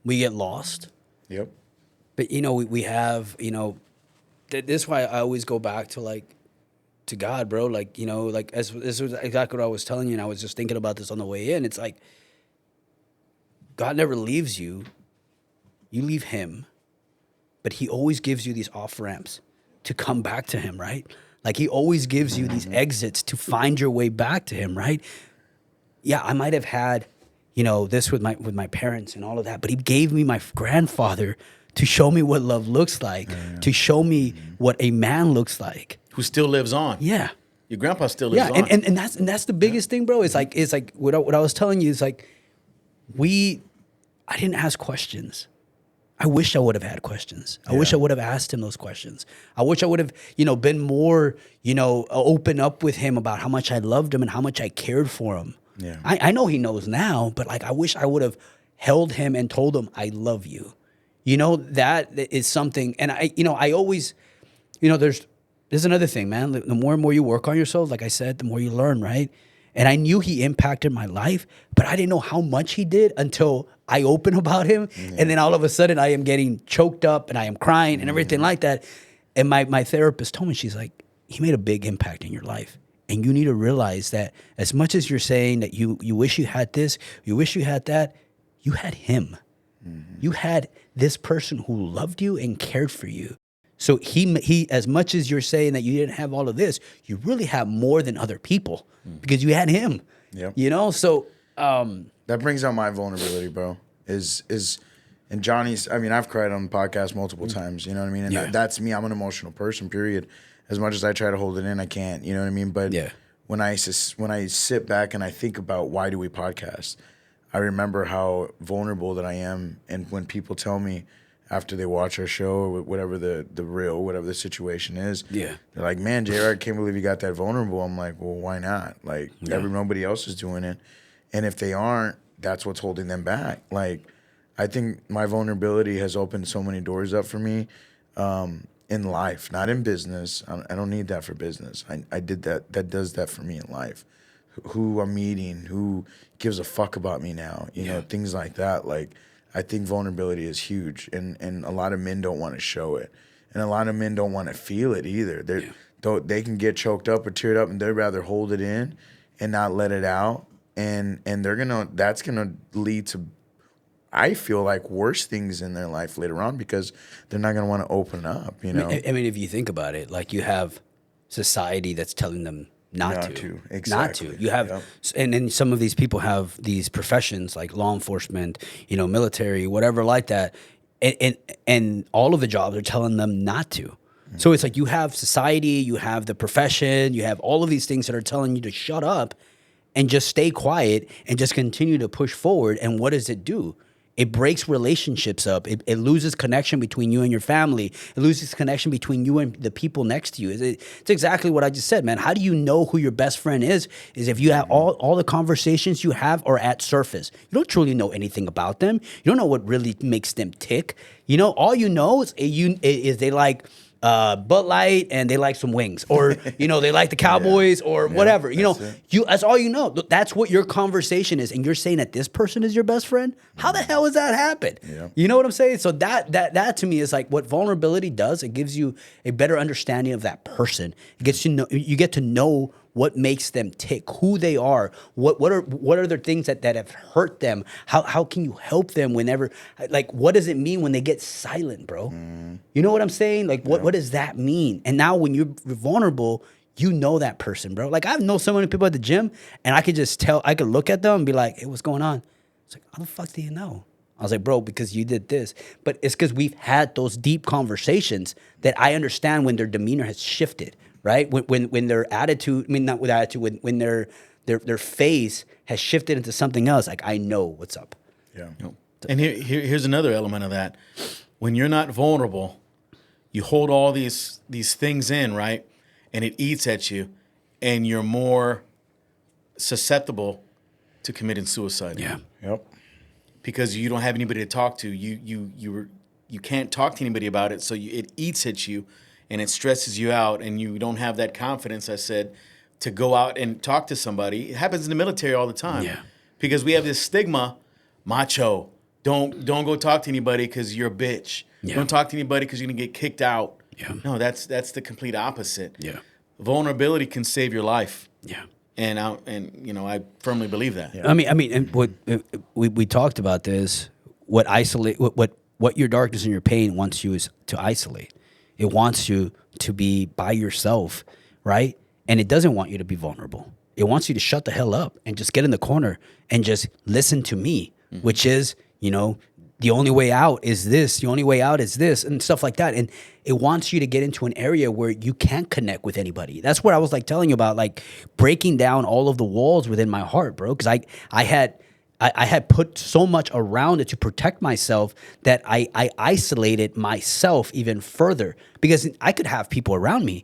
we get lost. Yep. But, we have, this is why I always go back to to God, bro. This was exactly what I was telling you. And I was just thinking about this on the way in. It's like, God never leaves you. You leave him. But he always gives you these off ramps to come back to him, right? Like he always gives you these exits to find your way back to him, right? Yeah, I might have had, this with my parents and all of that, but he gave me my grandfather to show me what love looks like, to show me what a man looks like. Who still lives on. Yeah. Your grandpa still lives on. Yeah, and that's the biggest thing, bro. It's like what I was telling you is like I didn't ask questions. I wish I would have had questions. I wish I would have asked him those questions. I wish I would have, been more, open up with him about how much I loved him and how much I cared for him. Yeah. I know he knows now, but I wish I would have held him and told him, I love you. That is something. And I always, there's another thing, man. The more and more you work on yourself, like I said, the more you learn, right? And I knew he impacted my life, but I didn't know how much he did until I opened about him. Yeah. And then all of a sudden I am getting choked up and I am crying and everything like that. And my therapist told me, she's like, he made a big impact in your life. And you need to realize that as much as you're saying that you wish you had this, you wish you had that, you had him. Mm-hmm. You had this person who loved you and cared for you. So he, as much as you're saying that you didn't have all of this, you really have more than other people because you had him. Yep. You know, so that brings out my vulnerability, bro. And Johnny's. I mean, I've cried on the podcast multiple times. You know what I mean? And that's me. I'm an emotional person. Period. As much as I try to hold it in, I can't. You know what I mean? But when I sit back and I think about why do we podcast, I remember how vulnerable that I am, and when people tell me after they watch our show or whatever whatever the situation is, they're like, "Man, JR, I can't believe you got that vulnerable." I'm like, "Well, why not? Like, nobody else is doing it, and if they aren't, that's what's holding them back." Like, I think my vulnerability has opened so many doors up for me in life, not in business. I don't need that for business. I did that. That does that for me in life. Who I'm meeting, who gives a fuck about me now, you know, things like that. Like, I think vulnerability is huge, and a lot of men don't want to show it, and a lot of men don't want to feel it either. They can get choked up or teared up, and they'd rather hold it in and not let it out, and that's gonna lead to, I feel like, worse things in their life later on because they're not gonna want to open up. You know, I mean, if you think about it, like you have society that's telling them not to. Exactly. Not to. You have, and then some of these people have these professions like law enforcement, you know, military, whatever like that, and all of the jobs are telling them not to. Mm-hmm. So it's like you have society, you have the profession, you have all of these things that are telling you to shut up and just stay quiet and just continue to push forward. And what does it do? It breaks relationships up. It loses connection between you and your family. It loses connection between you and the people next to you. It's exactly what I just said, man. How do you know who your best friend is if you have all the conversations you have are at surface. You don't truly know anything about them. You don't know what really makes them tick. You know, all you know is they like Bud Light and they like some wings, or you know, they like the Cowboys or whatever. You know, that's all you know. That's what your conversation is, and you're saying that this person is your best friend. How the hell does that happen? Yeah. You know what I'm saying? So that to me is like what vulnerability does. It gives you a better understanding of that person. It gets you get to know what makes them tick, who they are, what are the things that have hurt them? How can you help them whenever, like, what does it mean when they get silent, bro? You know what I'm saying? Like, what does that mean? And now when you're vulnerable, you know that person, bro. Like, I know so many people at the gym, and I could just tell, I could look at them and be like, hey, what's going on? It's like, how the fuck do you know? I was like, bro, because you did this. But it's because we've had those deep conversations that I understand when their demeanor has shifted. Right, when their attitude, I mean, not with attitude, when their face has shifted into something else, like, I know what's up. Yeah. And here's another element of that. When you're not vulnerable, you hold all these things in, right, and it eats at you, and you're more susceptible to committing suicide. Yeah. Yep. Because you don't have anybody to talk to. You can't talk to anybody about it, so it eats at you. And it stresses you out, and you don't have that confidence, I said, to go out and talk to somebody. It happens in the military all the time. Yeah. Because we have this stigma, macho. Don't go talk to anybody because you're a bitch. Yeah. Don't talk to anybody because you're going to get kicked out. Yeah. No, that's the complete opposite. Yeah. Vulnerability can save your life. Yeah. And I firmly believe that. Yeah. I mean, and what we talked about this. What your darkness and your pain wants you is to isolate. It wants you to be by yourself, right? And it doesn't want you to be vulnerable. It wants you to shut the hell up and just get in the corner and just listen to me, which is, you know, the only way out is this. The only way out is this, and stuff like that. And it wants you to get into an area where you can't connect with anybody. That's what I was like telling you about, like breaking down all of the walls within my heart, bro. Because I had put so much around it to protect myself that I isolated myself even further, because I could have people around me,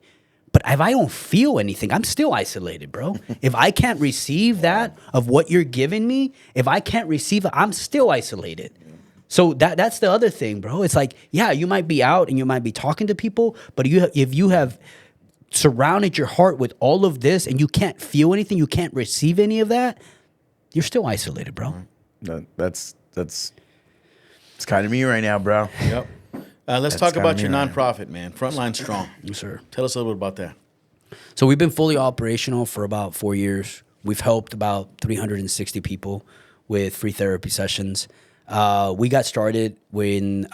but if I don't feel anything, I'm still isolated, bro. If I can't receive that of what you're giving me, if I can't receive it, I'm still isolated. So that's the other thing, bro. It's like, yeah, you might be out and you might be talking to people, but if you have surrounded your heart with all of this and you can't feel anything, you can't receive any of that, you're still isolated, bro. That's it's kind of me right now, bro. Yep. Let's talk about your nonprofit, man. Frontline Strong. Yes, sir. Tell us a little bit about that. So we've been fully operational for about 4 years. We've helped about 360 people with free therapy sessions. We got started when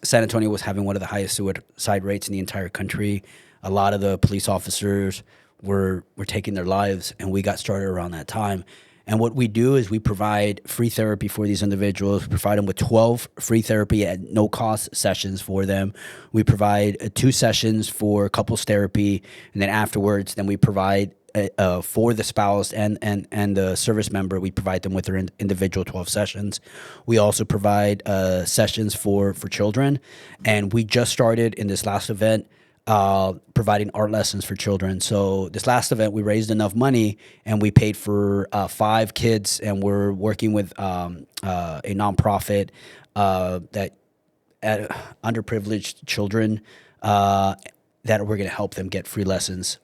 San Antonio was having one of the highest suicide rates in the entire country. A lot of the police officers were taking their lives, and we got started around that time. And what we do is we provide free therapy for these individuals. We provide them with 12 free therapy at no cost sessions for them. We provide 2 sessions for couples therapy, and then afterwards, then we provide for the spouse and the service member, we provide them with their individual 12 sessions. We also provide sessions for children, and we just started in this last event providing art lessons for children. So this last event, we raised enough money and we paid for 5 kids, and we're working with a nonprofit that underprivileged children that we're going to help them get free lessons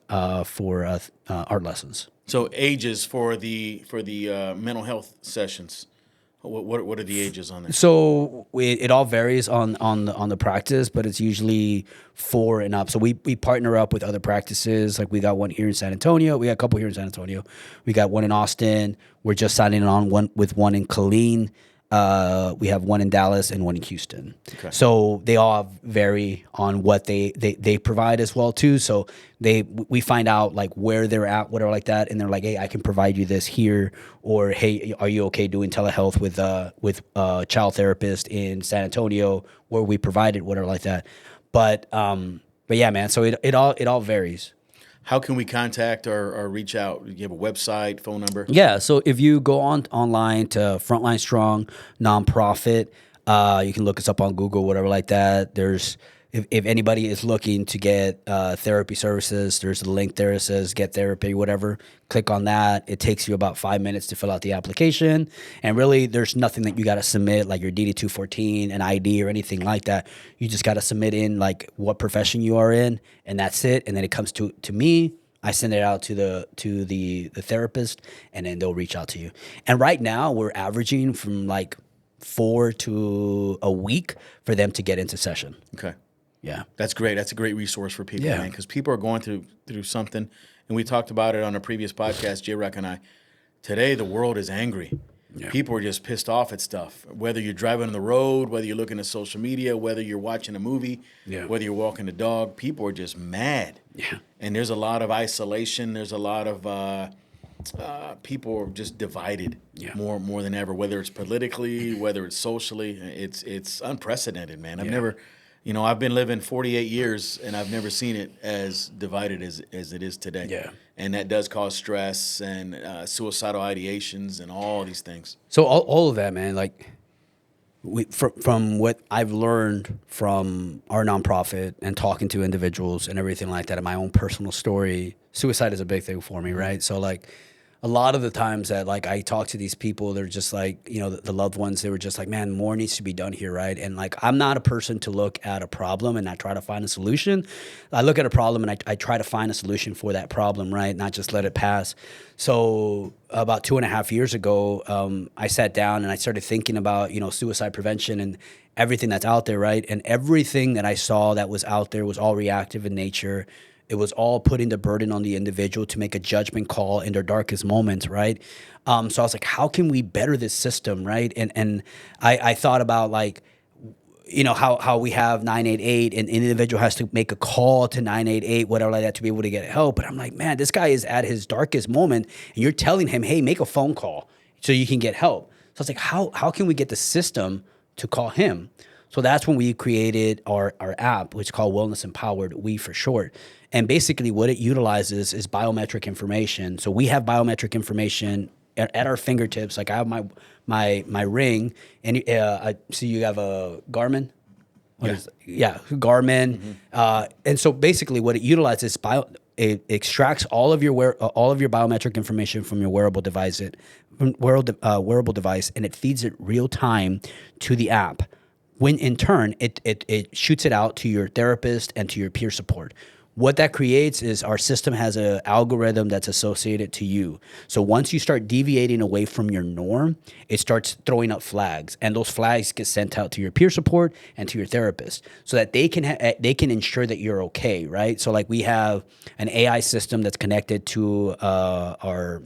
for art lessons. So ages for the mental health sessions. What are the ages on that? So it all varies on the practice, but it's usually 4 and up. So we partner up with other practices. Like we got one here in San Antonio. We got a couple here in San Antonio. We got one in Austin. We're just signing on one in Killeen. We have one in Dallas and one in Houston. Okay. So they all vary on what they provide as well too. So we find out like where they're at, whatever like that, and they're like, hey, I can provide you this here, or hey, are you okay doing telehealth with a child therapist in San Antonio, where we provide it, whatever like that. But yeah, man. So it all varies. How can we contact or reach out? You have a website, phone number? Yeah, so if you go online to Frontline Strong Nonprofit, you can look us up on Google, whatever like that. There's if anybody is looking to get therapy services, there's a link there that says get therapy, whatever. Click on that. It takes you about 5 minutes to fill out the application. And really, there's nothing that you got to submit, like your DD-214, an ID, or anything like that. You just got to submit in like what profession you are in, and that's it. And then it comes to me. I send it out to the therapist, and then they'll reach out to you. And right now, we're averaging from like 4 to a week for them to get into session. Okay. Yeah. That's great. That's a great resource for people, man, because people are going through something. And we talked about it on a previous podcast, J-Rock and I. Today, the world is angry. Yeah. People are just pissed off at stuff. Whether you're driving on the road, whether you're looking at social media, whether you're watching a movie, whether you're walking the dog, people are just mad. Yeah. And there's a lot of isolation. There's a lot of people are just divided more than ever, whether it's politically, whether it's socially. It's unprecedented, man. I've been living 48 years, and I've never seen it as divided as it is today. Yeah. And that does cause stress and suicidal ideations and all these things. So all of that, man, like from what I've learned from our nonprofit and talking to individuals and everything like that, and my own personal story, suicide is a big thing for me, right? So like a lot of the times that like I talk to these people, they're just like, the loved ones, they were just like, man, more needs to be done here, right? And like, I'm not a person to look at a problem and not try to find a solution. I look at a problem and I try to find a solution for that problem, right? Not just let it pass. So about 2.5 years ago, I sat down and I started thinking about, suicide prevention and everything that's out there, right? And everything that I saw that was out there was all reactive in nature. It was all putting the burden on the individual to make a judgment call in their darkest moments, right? So I was like, how can we better this system, right? And I thought about like, how we have 988 and an individual has to make a call to 988, whatever like that, to be able to get help. But I'm like, man, this guy is at his darkest moment, and you're telling him, hey, make a phone call so you can get help. So I was like, how can we get the system to call him? So that's when we created our app, which is called Wellness Empowered, we for short. And basically what it utilizes is biometric information. So we have biometric information at our fingertips. Like I have my ring, and I see you have a Garmin. Garmin. Mm-hmm. And so basically what it utilizes it extracts all of your biometric information from your wearable device, and it feeds it real time to the app. When in turn, it shoots it out to your therapist and to your peer support. What that creates is our system has an algorithm that's associated to you. So once you start deviating away from your norm, it starts throwing up flags, and those flags get sent out to your peer support and to your therapist, so that they can ensure that you're okay, right? So like we have an AI system that's connected to our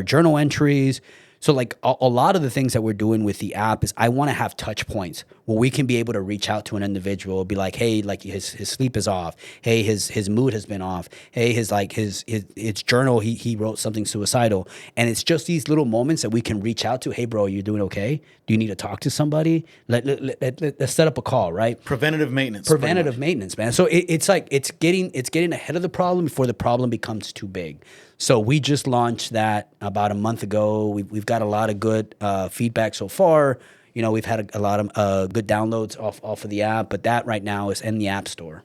journal entries, So like a lot of the things that we're doing with the app is I want to have touch points where we can be able to reach out to an individual, be like, hey, like his sleep is off. Hey, his mood has been off. Hey, his journal, he wrote something suicidal. And it's just these little moments that we can reach out to. Hey, bro, you doing okay? Do you need to talk to somebody? Let's set up a call, right? Preventative maintenance. Preventative maintenance, man. So it's like it's getting ahead of the problem before the problem becomes too big. So we just launched that about a month ago. We've got a lot of good feedback so far. You know, we've had a lot of good downloads off of the app, but that right now is in the App Store.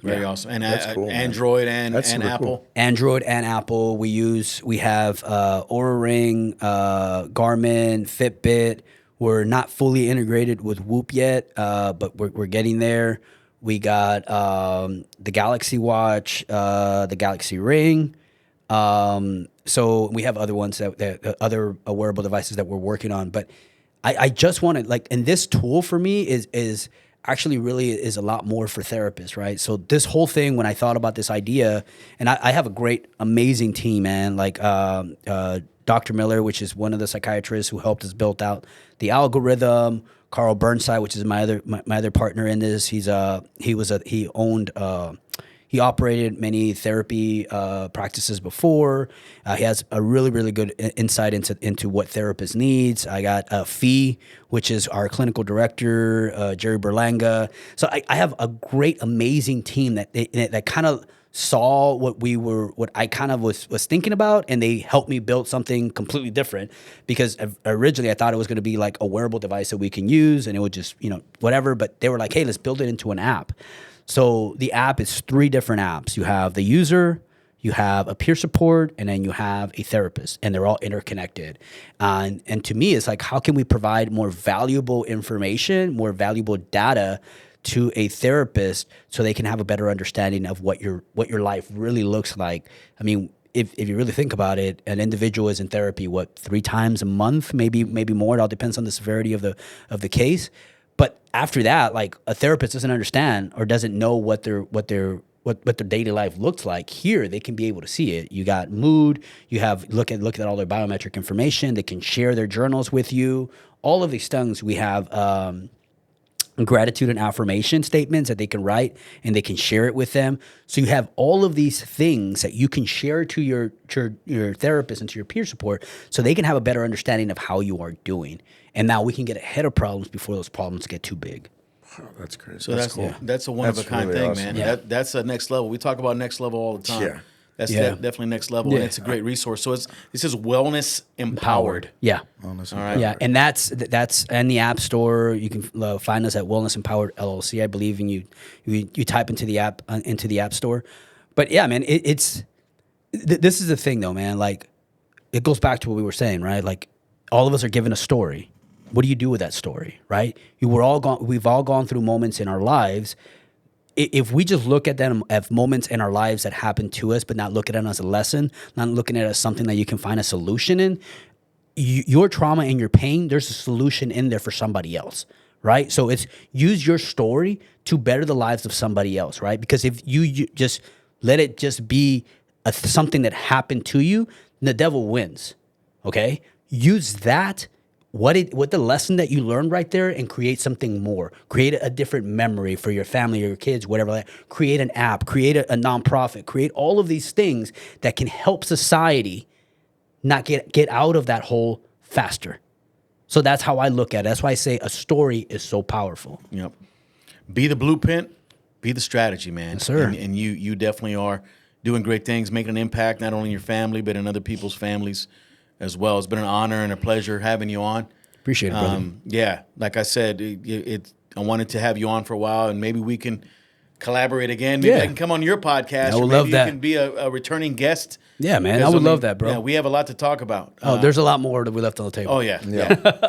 Very awesome. And That's cool, man. Android and super Apple. cool. Android and Apple. We have Oura Ring, Garmin, Fitbit. We're not fully integrated with Whoop yet, but we're getting there. We got the Galaxy Watch, the Galaxy Ring. So we have other ones that other wearable devices that we're working on. But I just want to like, and this tool for me is actually really is a lot more for therapists, right? So this whole thing, when I thought about this idea, and I have a great, amazing team, man, like Dr. Miller, which is one of the psychiatrists who helped us build out the algorithm. Carl Burnside, which is my other partner in this. He operated many therapy practices before. He has a really, really good insight into what therapists needs. I got Fee, which is our clinical director, Jerry Berlanga. So I have a great, amazing team that kind of saw what I kind of was thinking about, and they helped me build something completely different, because originally I thought it was going to be like a wearable device that we can use and it would just, whatever, but they were like, hey, let's build it into an app. So the app is 3 different apps. You have the user, you have a peer support, and then you have a therapist, and they're all interconnected. And to me, it's like, how can we provide more valuable information, more valuable data to a therapist so they can have a better understanding of what your life really looks like? I mean, if you really think about it, an individual is in therapy, 3 times a month, maybe more. It all depends on the severity of the case. But after that, like, a therapist doesn't understand or doesn't know what their daily life looks like. Here, they can be able to see it. You got mood. You have look at all their biometric information. They can share their journals with you. All of these things we have. Gratitude and affirmation statements that they can write, and they can share it with them. So you have all of these things that you can share to your therapist and to your peer support, so they can have a better understanding of how you are doing. And now we can get ahead of problems before those problems get too big. Oh, that's crazy. So that's cool. That's a one-of-a-kind really thing, awesome. man. Yeah. That's a next level. We talk about next level all the time. Yeah. That's definitely next level, Yeah. and it's a great resource. So this is Wellness Empowered. Yeah. Honestly. All right. Yeah, and that's in the App Store. You can find us at Wellness Empowered LLC, I believe, and you type into the App Store. But yeah, man, this is the thing, though, man. Like, it goes back to what we were saying, right? Like, all of us are given a story. What do you do with that story, right? We've all gone through moments in our lives. If we just look at them as moments in our lives that happen to us, but not look at them as a lesson, not looking at it as something that you can find a solution in, your trauma and your pain, there's a solution in there for somebody else, right? So it's use your story to better the lives of somebody else, right? Because if you just let it just be something that happened to you, the devil wins, okay? Use that, what the lesson that you learned right there, and create something more. Create a different memory for your family or your kids, whatever. Like, create an app, create a nonprofit, create all of these things that can help society not get out of that hole faster. So that's how I look at it. That's why I say a story is so powerful. Yep. Be the blueprint, be the strategy, man. Yes, sir. And you definitely are doing great things, making an impact not only in your family, but in other people's families as well. It's been an honor and a pleasure having you on. Appreciate it, brother. Yeah, like I said, I wanted to have you on for a while, and maybe we can collaborate again. Maybe I can come on your podcast. I would or maybe love that. You can be a returning guest. Yeah, man. Because, I would love that, bro. Yeah, we have a lot to talk about. There's a lot more that we left on the table. Oh, yeah.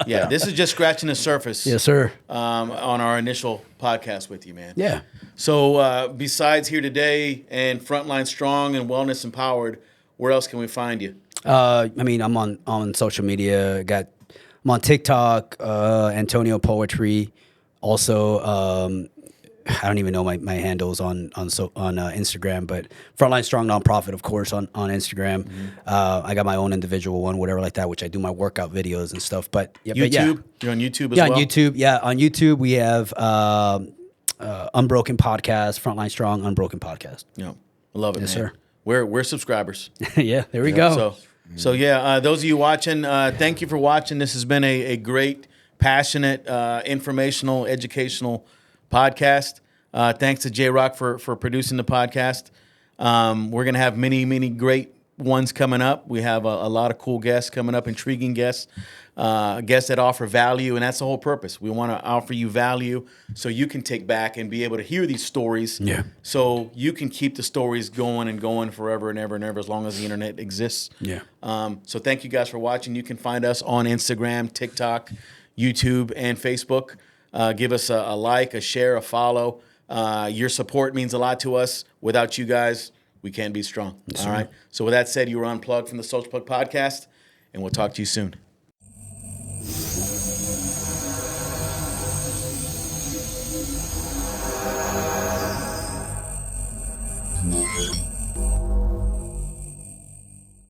Yeah. This is just scratching the surface. Yes, sir. On our initial podcast with you, man. Yeah. So besides here today and Frontline Strong and Wellness Empowered, where else can we find you? I mean, I'm on social media. I'm on TikTok, Antonio Poetry. Also, I don't even know my handles on Instagram, but Frontline Strong Nonprofit, of course, on Instagram. I got my own individual one, whatever like that, which I do my workout videos and stuff. But yeah, YouTube, you're on YouTube as well. well. On YouTube, on YouTube we have Unbroken Podcast, Frontline Strong Unbroken Podcast. Yeah, I love it, Yes, man. sir. We're subscribers. Yeah, there we go. So yeah, those of you watching, thank you for watching. This has been a great, passionate, informational, educational podcast. Thanks to J-Rock for producing the podcast. We're going to have many great ones coming up. We have a lot of cool guests coming up, intriguing guests, guests that offer value, and that's the whole purpose. We want to offer you value so you can take back and be able to hear these stories. Yeah. So you can keep the stories going and going forever and ever and ever as long as the internet exists. Yeah. So thank you guys for watching. You can find us on Instagram, TikTok, YouTube, and Facebook. Give us a like, a share, a follow. Your support means a lot to us. Without you guys, we can't be strong. All right. So with that said, you were unplugged from the Social Plug Podcast, and we'll talk to you soon.